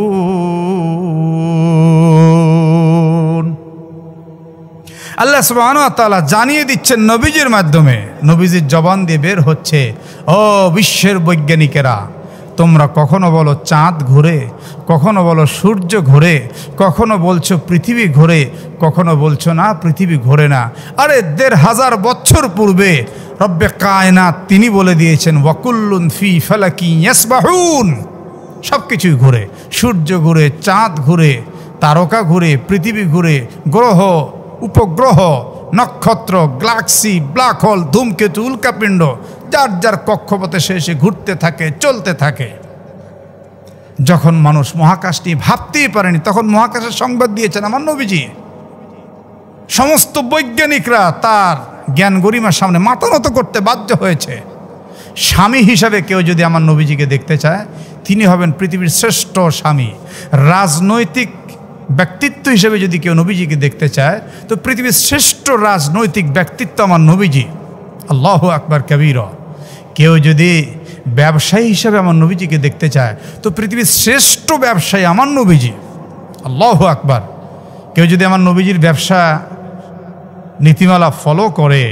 আল্লাহ সুবহানাহু ওয়া তাআলা জানিয়ে দিচ্ছেন নবীজির মাধ্যমে, নবীজির জবান দিয়ে বের হচ্ছে, ও বিশ্বের বৈজ্ঞানিকেরা, তোমরা কখনো বলো চাঁদ ঘুরে, কখনো বলো সূর্য ঘুরে, কখনো বলছো পৃথিবী ঘুরে, কখনো বলছো না পৃথিবী ঘোরে না। আরে ১৫০০ বছর পূর্বে রব্বে কায়নাত তিনি বলে দিয়েছেন ওয়াকুল্লুন ফি ফালাকিন ইয়াসবাহুন, সব কিছুই ঘুরে, সূর্য ঘুরে, চাঁদ ঘুরে, তারকা ঘুরে, পৃথিবী ঘুরে, গ্রহ, উপগ্রহ, নক্ষত্র, গ্যালাক্সি, ব্ল্যাক হোল, ধূমকেতু, উল্কাপিণ্ড, যার যার কক্ষপথে সে এসে ঘুরতে থাকে, চলতে থাকে। যখন মানুষ মহাকাশ নিয়ে ভাবতেই পারেনি, তখন মহাকাশের সংবাদ দিয়েছেন আমার নবীজি। সমস্ত বৈজ্ঞানিকরা তার জ্ঞান গরিমার সামনে মাথা নত করতে বাধ্য হয়েছে। স্বামী হিসাবে কেউ যদি আমার নবীজিকে দেখতে চায়, তিনি হবেন পৃথিবীর শ্রেষ্ঠ স্বামী। রাজনৈতিক ব্যক্তিত্ব হিসেবে যদি কেউ নবীজিকে দেখতে চায়, তো পৃথিবীর শ্রেষ্ঠ রাজনৈতিক ব্যক্তিত্ব আমার নবীজি। আল্লাহু আকবার কবীরা। কেউ যদি ব্যবসায়ী হিসেবে আমার নবীজিকে দেখতে চায়, তো পৃথিবীর শ্রেষ্ঠ ব্যবসায়ী আমার নবীজি। আল্লাহু আকবার। কেউ যদি আমার নবীজির ব্যবসা নীতিমালা ফলো করে,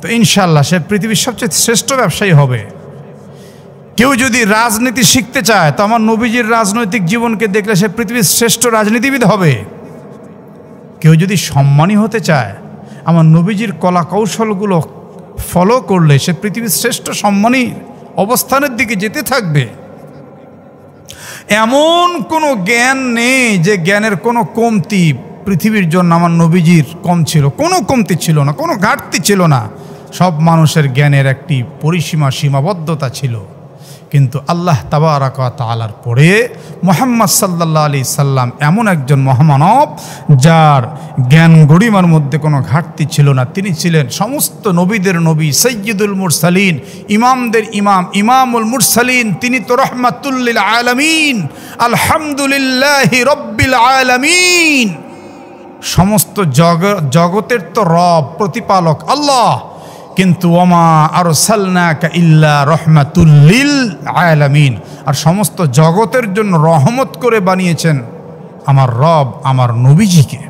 তো ইনশাআল্লাহ সে পৃথিবীর সবচেয়ে শ্রেষ্ঠ ব্যবসায়ী হবে। কেউ যদি রাজনীতি শিখতে চায়, তো আমার নবীজির রাজনৈতিক জীবনকে দেখলে সে পৃথিবীর শ্রেষ্ঠ রাজনীতিবিদ হবে। কেউ যদি সম্মানী হতে চায়, আমার নবীজির কলা কৌশলগুলো ফলো করলে সে পৃথিবীর শ্রেষ্ঠ সম্মানী অবস্থানের দিকে যেতে থাকবে। এমন কোনো জ্ঞান নেই যে জ্ঞানের কোনো কমতি পৃথিবীর জন্য আমার নবীজির কম ছিল, কোনো কমতি ছিল না, কোনো ঘাটতি ছিল না। সব মানুষের জ্ঞানের একটি পরিসীমা, সীমাবদ্ধতা ছিল। কিন্তু আল্লাহ তাবারাক ওয়া তাআলার পরে মুহাম্মদ সাল্লাল্লাহু আলাইহি সাল্লাম এমন একজন মহামানব যার জ্ঞান গরিমার মধ্যে কোনো ঘাটতি ছিল না। তিনি ছিলেন সমস্ত নবীদের নবী, সাইয়্যিদুল মুরসালিন, ইমামদের ইমাম, ইমামুল মুরসালিন। তিনি তো রাহমাতুল লিল আলামিন, আলহামদুলিল্লাহি রাব্বিল আলামিন। সমস্ত জগতের তো রব, প্রতিপালক আল্লাহ। কিন্তু ওমা আরসালনাকা ইল্লা রাহমাতুল লিল আলামিন, আর সমস্ত জগতের জন্য রহমত করে বানিয়েছেন আমার রব আমার নবীজিকে।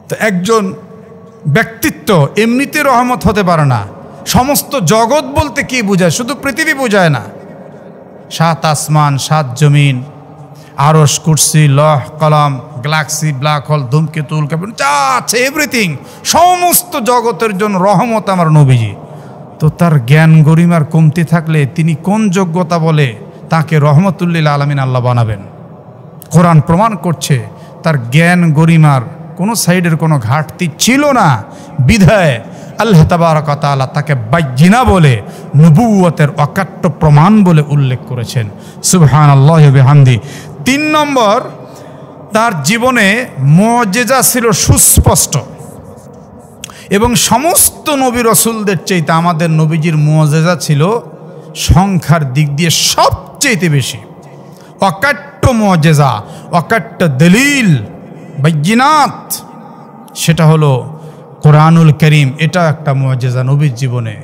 তো একজন ব্যক্তিত্ব এমনিতে রহমত হতে পারে না। সমস্ত জগৎ বলতে কি বোঝায়? শুধু পৃথিবী বোঝায় না। 7 আসমান, 7 জমিন, আরশ, কুরসি, লহ, কলম, গ্যালাক্সি, ব্ল্যাক হোল, ধূমকেতু, উল্কাপিণ্ড, যা আছে এভরিথিং, সমস্ত জগতের জন্য রহমত আমার নবীজি। তো তার জ্ঞান গরিমার কমতি থাকলে তিনি কোন যোগ্যতা বলে তাকে রহমতুল্লিল আলামিন আল্লাহ বানাবেন। কোরআন প্রমাণ করছে তার জ্ঞান গরিমার কোনো সাইডের কোনো ঘাটতি ছিল না, বিধায় আল্লাহ তাবারক ওয়া তাআলা তাকে বাইয়িনা বলে, নবুয়তের অকাট্য প্রমাণ বলে উল্লেখ করেছেন। সুবহানাল্লাহি ওয়া বিহামদি। 3 নম্বর, তার জীবনে মুজিজা ছিল সুস্পষ্ট, এবং সমস্ত নবী রসুলদের চাইতে আমাদের নবীজির মুজিজা ছিল সংখ্যার দিক দিয়ে সবচেয়ে বেশি। অকাট্য মুজিজা, অকাট্য দলিল, বাইয়িনাত, সেটা হলো কোরআনুল করিম। এটা একটা মুজিজা নবীর জীবনে।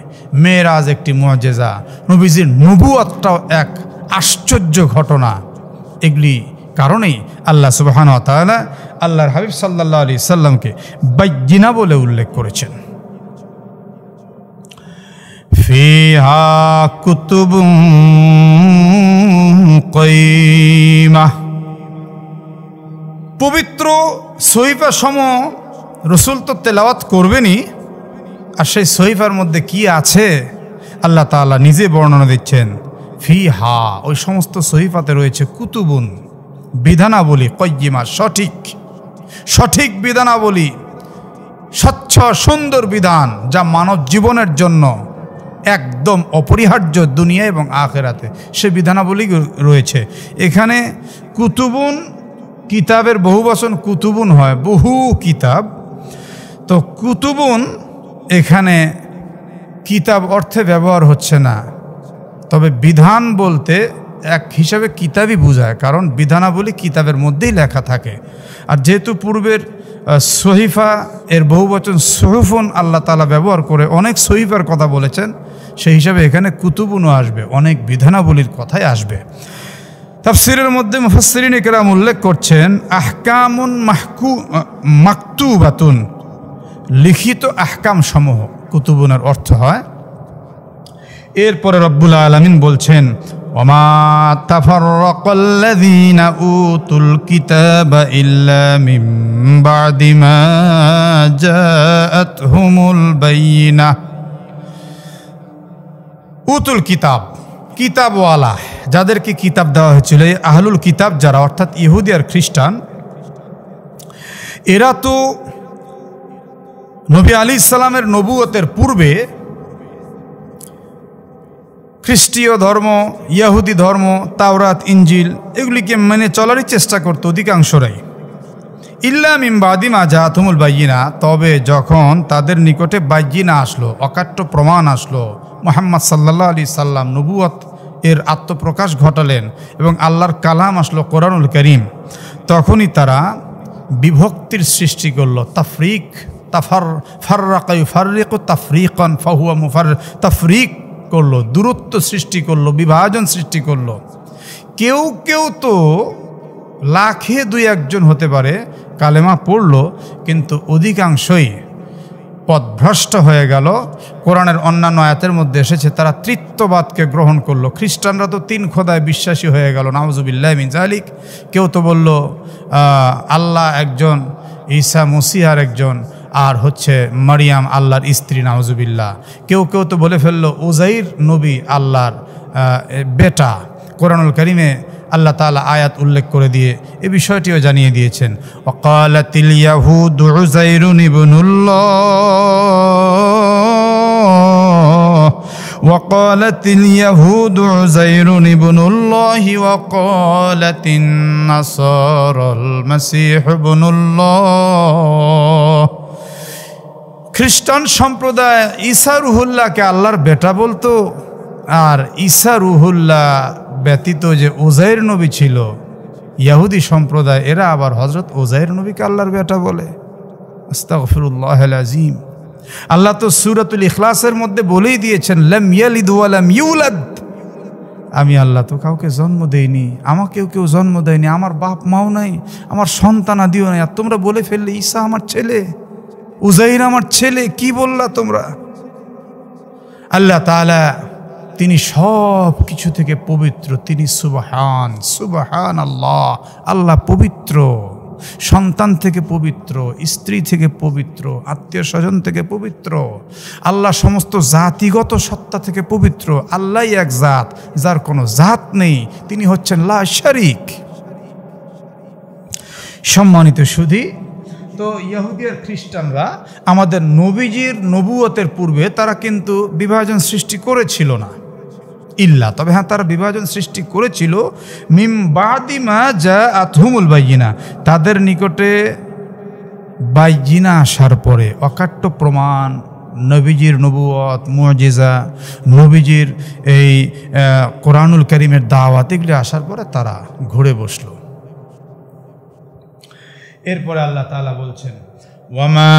মেরাজ একটি মুজিজা, নবীজির নবুয়তটাও এক আশ্চর্য ঘটনা। এগুলি কারণেই আল্লাহ সুবহানাহু ওয়া তাআলা আল্লাহর হাবিব সাল্লাল্লাহু আলাইহি সাল্লামকে বাইয়িনা বলে উল্লেখ করেছেন। ফিহা কুতুবুন কাইমা, পবিত্র সহিফা সমূহ রসুল তো তেলাওয়াত করবেনই, আর সেই সহিফার মধ্যে কি আছে আল্লাহ তাআলা নিজে বর্ণনা দিচ্ছেন। ফিহা, ওই সমস্ত সহিফাতে রয়েছে কুতুবুন, বিধানাবলী, কাইয়্যিমা, সঠিক বিধানাবলী, স্বচ্ছ সুন্দর বিধান, যা মানব জীবনের জন্য একদম অপরিহার্য দুনিয়া এবং আখিরাতে, সে বিধানাবলী রয়েছে এখানে। কুতুবুন, কিতাবের বহু বচন কুতুবুন হয়, বহু কিতাব। তো কুতুবুন এখানে কিতাব অর্থে ব্যবহার হচ্ছে না, তবে বিধান বলতে এক হিসাবে কিতাবই বোঝায়, কারণ বিধানাবলী কিতাবের মধ্যেই লেখা থাকে। আর যেহেতু পূর্বের সহিফা এর বহুবচন সুহুফুন আল্লাহ তাআলা ব্যবহার করে অনেক সহিফার কথা বলেছেন, সেই হিসাবে এখানে কুতুবুনও আসবে, অনেক বিধানাবলীর কথাই আসবে। তাফসীরের মধ্যে মুফাসসিরিন ইকরাম উল্লেখ করছেন, আহকামুন মাকতুবাতুন, লিখিত আহকাম সমূহ কুতুবুনের অর্থ হয়। এরপরে রব্বুল আলামিন বলছেন, ওমা তাফাররাকাল্লাযীনা উতুল কিতাবা ইল্লা মিন বা'দি মা জাআতহুমুল বায়িনাহ। উতুল কিতাব, কিতাবওয়ালা, যাদেরকে কিতাব দেওয়া হয়েছিল, আহলুল কিতাব যারা, অর্থাৎ ইহুদি আর খ্রিস্টান, এরা তো নবী আলাইহিস সালামের নবুয়তের পূর্বে খ্রিস্টীয় ধর্ম, ইহুদি ধর্ম, তাওরাত, ইনজিল এগুলিকে মেনে চলারই চেষ্টা করত অধিকাংশরাই। ইল্লা মিন বাদি মা জাআতুহুমুল বায়িনা, তবে যখন তাদের নিকটে বায়িনা আসলো, অকাট্য প্রমাণ আসলো, মুহাম্মদ সাল্লাল্লাহু আলাইহি সাল্লাম নবুয়ত এর আত্মপ্রকাশ ঘটালেন এবং আল্লাহর কালাম আসলো কোরআনুল করিম, তখনই তারা বিভক্তির সৃষ্টি করলো। তাফরিক, ফাররাকা ইউফাররিকু তাফরিকান ফাহুয়া তাফরিক করলো, দূরত্ব সৃষ্টি করলো, বিভাজন সৃষ্টি করলো। কেউ কেউ তো লাখে 2-1 হতে পারে কালেমা পড়লো, কিন্তু অধিকাংশই পথভ্রষ্ট হয়ে গেল। কোরআনের অন্যান্য আয়াতের মধ্যে এসেছে তারা তৃত্ববাদকে গ্রহণ করলো। খ্রিস্টানরা তো 3 খোদায় বিশ্বাসী হয়ে গেল, নাউজুবিল্লাহি মিন যালিক। কেউ তো বলল আল্লাহ একজন, ঈসা মসিহার একজন, আর হচ্ছে মারিয়াম আল্লাহর স্ত্রী, নাউজুবিল্লাহ। কেউ কেউ তো বলে ফেললো উজাইর নবী আল্লাহর বেটা। কোরআনুল কারীমে আল্লাহ তাআলা আয়াত উল্লেখ করে দিয়ে এই বিষয়টিও জানিয়ে দিয়েছেন। ওয়াকালাতিল ইয়াহুদু উযাইরুন ইবনুল্লাহ, ওয়াকালাতিল ইয়াহুদু উযাইরুন ইবনুল্লাহি, ওয়াকালাতিন নাসারাল মাসীহ ইবনুল্লাহ। খ্রিস্টান সম্প্রদায় ঈসা রুহুল্লাহকে আল্লাহর বেটা বলতো, আর ঈসা রুহুল্লাহ ব্যতীত যে উজাইর নবী ছিল, ইহুদি সম্প্রদায় এরা আবার হযরত উজাইর নবীকে আল্লাহর বেটা বলে। আস্তাগফিরুল্লাহিল আযীম। আল্লাহ তো সূরাতুল ইখলাসের মধ্যে বলেই দিয়েছেন, লাম ইয়ালিদ ওয়া লাম ইউলাদ, আমি আল্লাহ তো কাউকে জন্ম দেইনি, আমাকেও কেউ জন্ম দেয়নি, আমার বাপ মাও নাই, আমার সন্তানাদিও নাই, আর তোমরা বলে ফেললে ঈসা আমার ছেলে, উজাইর আমার ছেলে। কি বললা তোমরা? আল্লাহ তাআলা তিনি সব কিছু থেকে পবিত্র, তিনি সুবহান, সুবহান আল্লাহ, আল্লাহ পবিত্র। সন্তান থেকে পবিত্র, স্ত্রী থেকে পবিত্র, আত্মীয় স্বজন থেকে পবিত্র, আল্লাহ সমস্ত জাতিগত সত্তা থেকে পবিত্র। আল্লাহই এক জাত, যার কোনো জাত নেই, তিনি হচ্ছেন লা শারিক। সম্মানিত সুধী, তো ইহুদি আর খ্রিস্টানরা আমাদের নবীজির নবুয়তের পূর্বে তারা কিন্তু বিভাজন সৃষ্টি করেছিল না ইল্লা, তবে হ্যাঁ তারা বিভাজন সৃষ্টি করেছিল মিম বাদি মা জাআতহুমুল বায়িনা, তাদের নিকটে বাইজিনা আসার পরে, অকাট্য প্রমাণ, নবীজির নবুয়ত, মুজিজা, নবীজির এই কোরআনুল কারীমের দাওয়াত, এগুলি আসার পরে তারা ঘুরে বসলো। এরপরে আল্লাহ তাআলা বলছেন, ওয়ামা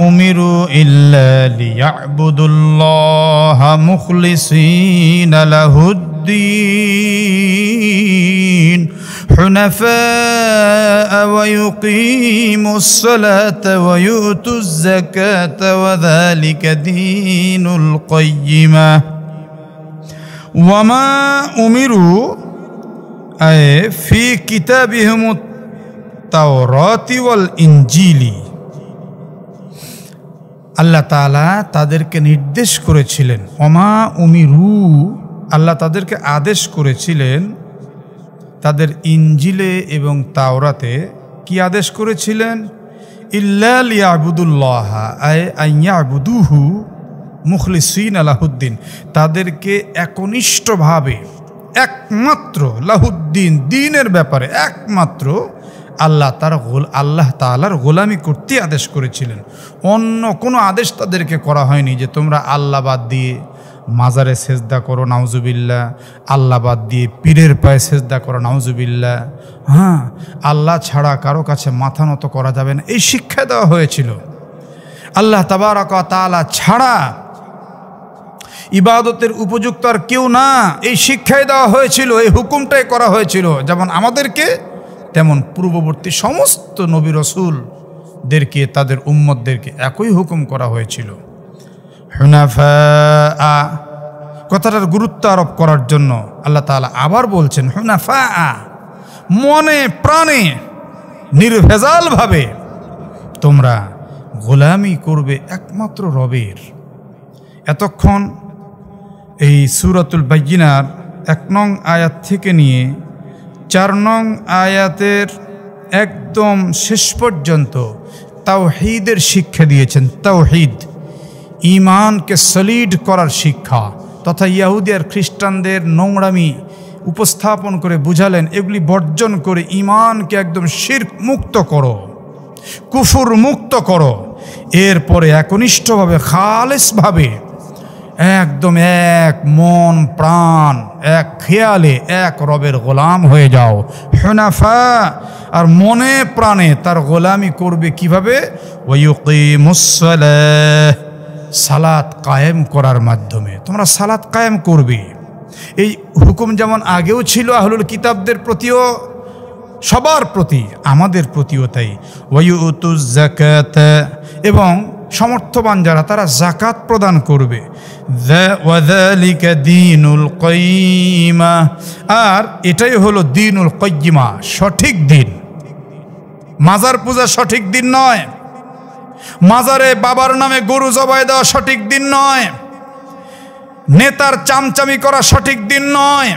উমিরু ইল্লা লিয়াবুদুল্লাহা মুখলিসিনা লাহুদ্দীন হুনাফা ওয়া ইউকিমুস সালাতা ওয়া ইউতুজ যাকাতা ওয়া যালিকা দীনুল কাইয়্যিমা। ওয়ামা উমিরু আয় ফি কিতাবিহিমুত তাওরাতি ওয়াল ইনজিলি, আল্লাহ তাআলা তাদেরকে নির্দেশ করেছিলেন, ওমা উমিরু, আল্লাহ তাদেরকে আদেশ করেছিলেন তাদের ইনজিলে এবং তাওরাতে। কি আদেশ করেছিলেন? ইল্লা লিয়াবুদুল্লাহ আয় আইয়াবুদুহু মুখলিসিনা লাহুদ্দিন, তাদেরকে একনিষ্ঠভাবে একমাত্র লাহুদ্দিন, দ্বীনের ব্যাপারে একমাত্র আল্লাহ তাআলার গোলামি করতে আদেশ করেছিলেন। অন্য কোনো আদেশ তাদেরকে করা হয়নি যে তোমরা আল্লাহ বাদ দিয়ে মাজারে সেজদা করো, নাউজুবিল্লাহ, আল্লাহ বাদ দিয়ে পীরের পায়ে সেজদা করো, নাউজুবিল্লাহ, হ্যাঁ, আল্লাহ ছাড়া কারো কাছে মাথা নত করা যাবে না, এই শিক্ষা দেওয়া হয়েছিল। আল্লাহ তাবারক ওয়া তাআলা ছাড়া ইবাদতের উপযুক্ত আর কেউ না, এই শিক্ষাই দেওয়া হয়েছিল, এই হুকুমটাই করা হয়েছিল। যেমন আমাদেরকে, তেমন পূর্ববর্তী সমস্ত নবী রাসূলদেরকে, তাদের উম্মতদেরকে একই হুকুম করা হয়েছিল। হুনাফা, কথাটার গুরুত্ব আরোপ করার জন্য আল্লাহ তাআলা আবার বলছেন হুনাফা, মনে প্রাণে নির্ভেজালভাবে তোমরা গোলামি করবে একমাত্র রবের। এতক্ষণ এই সূরাতুল বাইয়িনার 1 নং আয়াত থেকে নিয়ে 4 নং আয়াতের একদম শেষ পর্যন্ত তাওহীদের শিক্ষা দিয়েছেন। তাওহীদ, ঈমানকে সলিড করার শিক্ষা, তথা ইহুদি আর খ্রিস্টানদের নোংরামি উপস্থাপন করে বুঝালেন এগুলি বর্জন করে ঈমানকে একদম শিরক মুক্ত করো, কুফর মুক্ত করো। এরপরে একনিষ্ঠভাবে, খালেসভাবে, একদম এক মন প্রাণ, এক খেয়ালে এক রবের গোলাম হয়ে যাও। হুনাফা, আর মনে প্রাণে তার গোলামি করবে কিভাবে? ওয়ায়ুকিমুস সালাহ, সালাত কায়েম করার মাধ্যমে তোমরা সালাত কায়েম করবে। এই হুকুম যেমন আগেও ছিল আহলুল কিতাবদের প্রতিও, সবার প্রতি, আমাদের প্রতিও তাই। ওয়ায়ুতুজ যাকাত, এবং সমর্থবান যারা তারা যাকাত প্রদান করবে। ওয়া যালিকা দীনুল কাইয়্যিমা, আর এটাই হলো দীনুল কাইয়্যিমা, সঠিক দিন। মাজার পূজা সঠিক দিন নয়, মাজারে বাবার নামে গরু জবাই দেওয়া সঠিক দিন নয়, নেতার চামচামি করা সঠিক দিন নয়,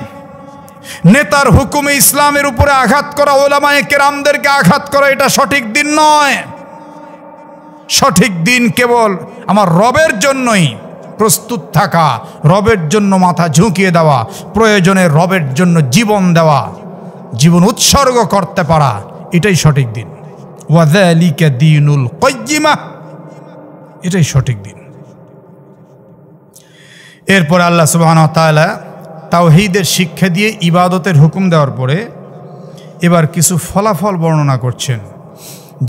নেতার হুকুমে ইসলামের উপরে আঘাত করা, ওলামায়ে কেরামদেরকে আঘাত করা, এটা সঠিক দিন নয়। সঠিক দিন কেবল আমার রবের জন্যই প্রস্তুত থাকা, রবের জন্য মাথা ঝুঁকিয়ে দেওয়া, প্রয়োজনে রবের জন্য জীবন দেওয়া, জীবন উৎসর্গ করতে পারা, এটাই সঠিক দিন। ওয়া যালিকা দীনুল কাইয়্যিমা, এটাই সঠিক দিন। এরপর আল্লাহ সুবহানাহু ওয়া তাআলা তাওহীদের শিক্ষা দিয়ে ইবাদতের হুকুম দেওয়ার পরে এবার কিছু ফলাফল বর্ণনা করছেন।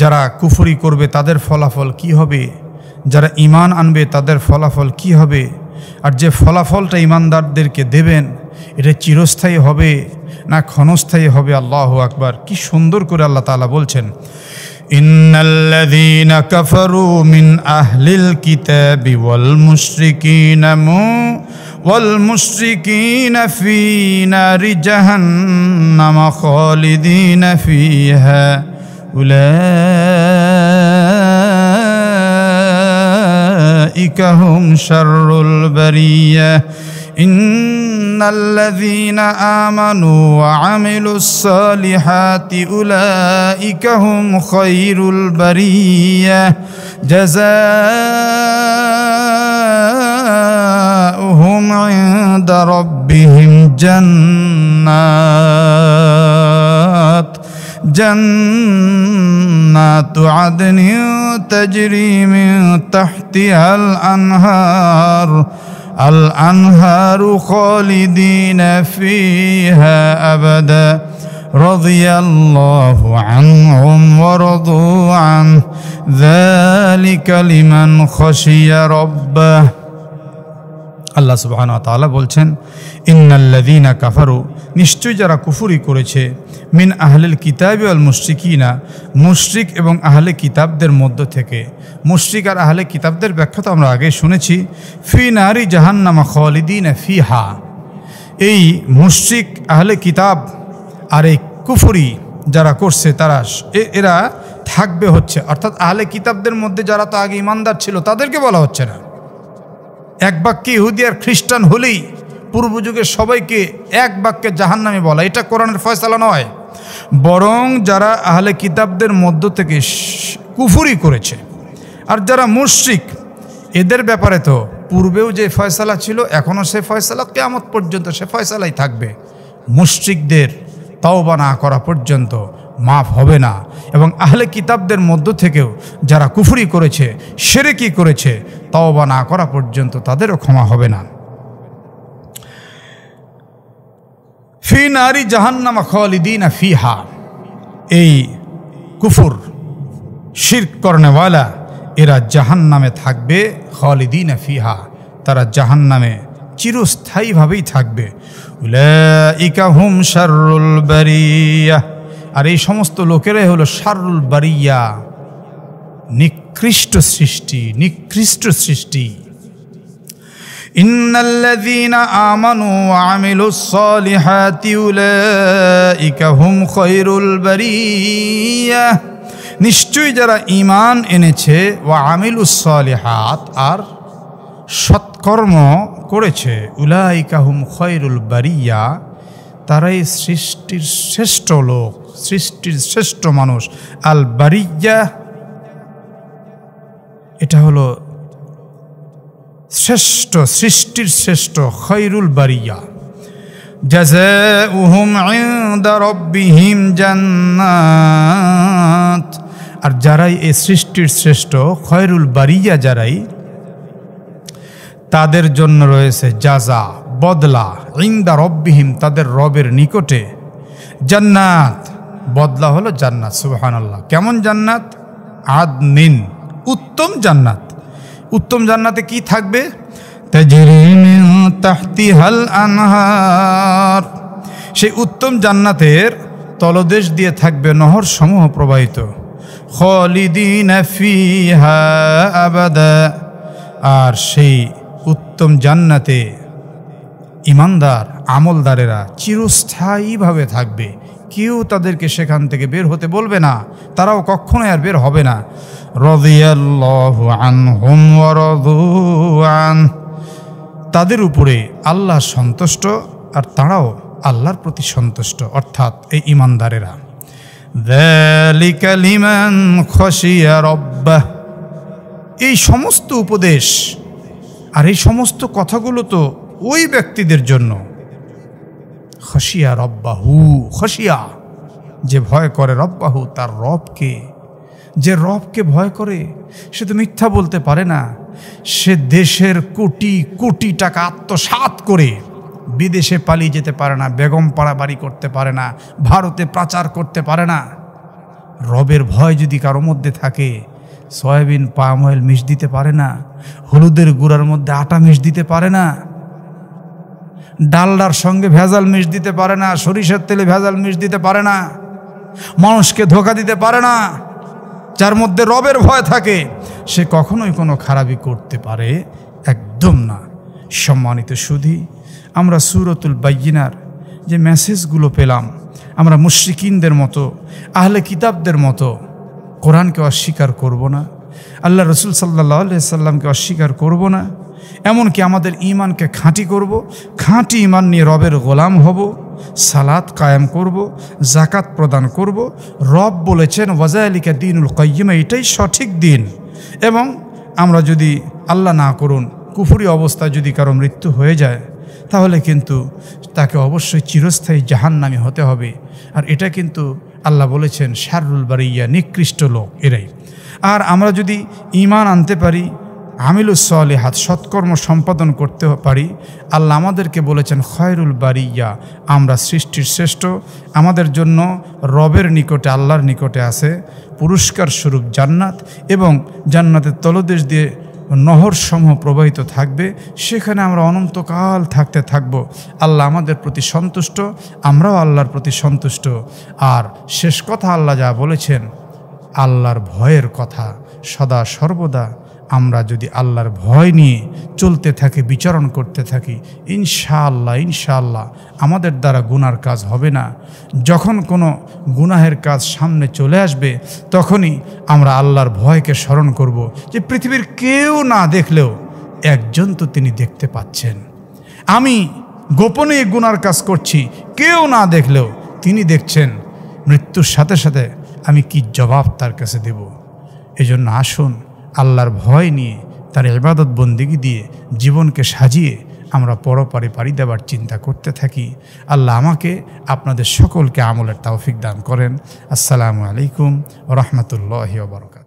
যারা কুফরি করবে তাদের ফলাফল কি হবে, যারা ঈমান আনবে তাদের ফলাফল কি হবে, আর যে ফলাফলটা ঈমানদারদেরকে দেবেন এটা চিরস্থায়ী হবে না ক্ষণস্থায়ী হবে। আল্লাহু আকবার, কি সুন্দর করে আল্লাহ তাআলা বলছেন, ইন্নাল্লাযীনা কাফারু মিন আহলিল কিতাবি ওয়াল মুশরিকিনা ফী নারি জাহান্নাম খালিদিনা ফীহা উলাইকা হুম শাররুল বারিয়া ইন্নাল্লাযীনা আমানু ওয়া আমিলুস সালিহাতি উলাইকা হুম খায়রুল বারিয়া জাযাউহুম ইনদা রাব্বিহিম জান্নাতু আদনিন তাজরি মিন তাহতিহাল আনহারু খালিদিনা ফিহা আবাদা রাদিয়াল্লাহু আনহুম ওয়া রাদু আন যালিকা লিমান খাশিয়া রাব্বাহ। আল্লাহ সুবহানাহু ওয়া তাআলা বলছেন, ইন্নাল্লাযীনা কাফারু, নিশ্চয় যারা কুফরি করেছে, মিন আহলিল কিতাবি ওয়াল মুশরিকিনা, মুশরিক এবং আহলে কিতাবদের মধ্য থেকে। মুশরিক আর আহলে কিতাবদের ব্যাখ্যা তো আমরা আগে শুনেছি। ফি নারি জাহান্নামা খালিদিনা ফিহা, এই মুশরিক আহলে কিতাব আর এই কুফরি যারা করছে তারা এরা থাকবে হচ্ছে, অর্থাৎ আহলে কিতাবদের মধ্যে যারা তো আগে ইমানদার ছিল তাদেরকে বলা হচ্ছে না। এক বাক্যে ইহুদি আর খ্রিস্টান হলেই পূর্ব যুগের সবাইকে এক বাক্যে জাহান্নামে বলা, এটা কোরআনের ফয়সালা নয়। বরং যারা আহলে কিতাবদের মধ্য থেকে কুফরি করেছে আর যারা মুশরিক, এদের ব্যাপারে তো পূর্বেও যে ফয়সালা ছিল এখনও সে ফয়সালা কিয়ামত পর্যন্ত সে ফয়সালাই থাকবে। মুশরিকদের তওবা না করা পর্যন্ত মাফ হবে না, এবং আহলে কিতাবদের মধ্য থেকেও যারা কুফরি করেছে, শিরকি করেছে, তওবা না করা পর্যন্ত তাদেরও ক্ষমা হবে না। ফি নারি জাহান্নামা খালিদিনা ফিহা, এই কুফর শিরক করনেওয়ালা এরা জাহান্নামে থাকবে। খালিদিনা ফিহা, তারা জাহান্নামে চিরস্থায়ীভাবেই থাকবে। উলাইকা হুম শাররুল বারিয়া, আর এই সমস্ত লোকেরাই হলো শাররুল বারিয়া, নিকৃষ্ট সৃষ্টি, নিকৃষ্ট সৃষ্টি। ইন্নাল্লাযীনা আমানু ওয়া আমিলুস সালিহাতি উলাইকা হুম খায়রুল বারিয়া, নিশ্চয়ই যারা ঈমান এনেছে, ওয়া আমিলুস সালিহাত, আর সৎকর্ম করেছে, উলাইকা হুম খায়রুল বারিয়া, তারাই সৃষ্টির শ্রেষ্ঠ লোক, সৃষ্টির শ্রেষ্ঠ মানুষ। আল বারিয়া এটা হলো শ্রেষ্ঠ, সৃষ্টির শ্রেষ্ঠ, খায়রুল বারিয়া। জাযাউহুম ইনদা রাব্বিহিম জান্নাত, আর যারাই এই সৃষ্টির শ্রেষ্ঠ খায়রুল বারিয়া যারাই, তাদের জন্য রয়েছে জাযা, বদলা, ইনদা রাব্বিহিম, তাদের রবের নিকটে, জান্নাত, বদলা হলো জান্নাত। সুবহানাল্লাহ, কেমন জান্নাত? আদনিন, উত্তম জান্নাত। উত্তম জান্নাতে কি থাকবে? তাজরি মিন তাহতিহাল আনহার, সেই উত্তম জান্নাতের তলদেশ দিয়ে থাকবে নহর সমূহ প্রবাহিত। খালিদিনা ফিহা আবাদা, আর সেই উত্তম জান্নাতে ইমানদার আমলদারেরা চিরস্থায়ীভাবে থাকবে। কেউ তাদেরকে সেখান থেকে বের হতে বলবে না, তারাও কখনোই আর বের হবে না। রাদিয়াল্লাহু আনহুম ওয়া রাদু আন, তাদের উপরে আল্লাহ সন্তুষ্ট আর তারাও আল্লাহর প্রতি সন্তুষ্ট, অর্থাৎ এই ইমানদারেরা। যালিকা লিমান খাশিয়া রাব্বাহ, এই সমস্ত উপদেশ আর এই সমস্ত কথাগুলো তো ওই ব্যক্তিদের জন্য। খাশিয়া রব্বাহু, খাশিয়া, যে ভয় করে, রব্বাহু, তার রবকে। যে রবকে ভয় করে সে তো মিথ্যা বলতে পারে না, সে দেশের কোটি কোটি টাকা আত্মসাৎ করে বিদেশে পালিয়ে যেতে পারে না, বেগম পাড়া বাড়ি করতে পারে না, ভারতে পাচার করতে পারে না। রবের ভয় যদি কারো মধ্যে থাকে, সয়াবিন পাম অয়েল মিশ দিতে পারে না, হলুদের গুঁড়ার মধ্যে আটা মিশ দিতে পারে না, ডালডার সঙ্গে ভেজাল মিশ দিতে পারে না, সরিষার তেলে ভেজাল মিশ দিতে পারে না, মানুষকে ধোঁকা দিতে পারে না। যার মধ্যে রবের ভয় থাকে সে কখনোই কোনো খারাপি করতে পারে একদম না। সম্মানিত সুধী, আমরা সূরাতুল বাইয়িনার যে মেসেজগুলো পেলাম, আমরা মুশরিকিনদের মতো, আহলে কিতাবদের মতো কোরআনকে অস্বীকার করব না, আল্লাহ রসুল সাল্লাল্লাহু আলাইহি সাল্লামকে অস্বীকার করব না, এমনকি আমাদের ঈমানকে খাঁটি করব, খাঁটি ঈমান নিয়ে রবের গোলাম হব, সালাত কায়েম করব, জাকাত প্রদান করব। রব বলেছেন ওয়াজালিকা দীনুল কাইয়্যিম, এটাই সঠিক দিন। এবং আমরা যদি আল্লাহ না করুন কুফরি অবস্থায় যদি কারো মৃত্যু হয়ে যায়, তাহলে কিন্তু তাকে অবশ্যই চিরস্থায়ী জাহান্নামী হতে হবে। আর এটা কিন্তু আল্লাহ বলেছেন শাররুল বারিয়া, নিকৃষ্ট লোক এরাই। আর আমরা যদি ঈমান আনতে পারি, আমিলুস সালিহাত, সৎকর্ম সম্পাদন করতে পারি, আল্লাহ আমাদেরকে বলেছেন খয়রুল বারিয়া, আমরা সৃষ্টির শ্রেষ্ঠ। আমাদের জন্য রবের নিকটে, আল্লাহর নিকটে আছে পুরস্কার স্বরূপ জান্নাত, এবং জান্নাতের তলদেশ দিয়ে নহর সমূহ প্রবাহিত থাকবে, সেখানে আমরা অনন্তকাল থাকতে থাকব। আল্লাহ আমাদের প্রতি সন্তুষ্ট, আমরাও আল্লাহর প্রতি সন্তুষ্ট। আর শেষ কথা আল্লাহ যা বলেছেন, আল্লাহর ভয়ের কথা সদা সর্বদা আমরা যদি আল্লাহর ভয় নিয়ে চলতে থাকি, বিচরণ করতে থাকি, ইনশাআল্লাহ আমাদের দ্বারা গুনার কাজ হবে না। যখন কোনো গুনাহের কাজ সামনে চলে আসবে, তখনই আমরা আল্লাহর ভয়কে স্মরণ করব যে পৃথিবীর কেউ না দেখলেও একজন তো তিনি দেখতে পাচ্ছেন। আমি গোপনে গুনার কাজ করছি, কেউ না দেখলেও তিনি দেখছেন। মৃত্যুর সাথে সাথে আমি কি জবাব তার কাছে দেব? এজন্য আসুন আল্লাহর ভয় নিয়ে, তার ইবাদত বন্দেগী দিয়ে জীবনকে সাজিয়ে আমরা পরপারে পাড়ি দেওয়ার চিন্তা করতে থাকি। আল্লাহ আমাকে আপনাদের সকলকে আমলের তৌফিক দান করেন। আসসালামু আলাইকুম ওয়া রাহমাতুল্লাহি ওয়া বারাকাতুহু।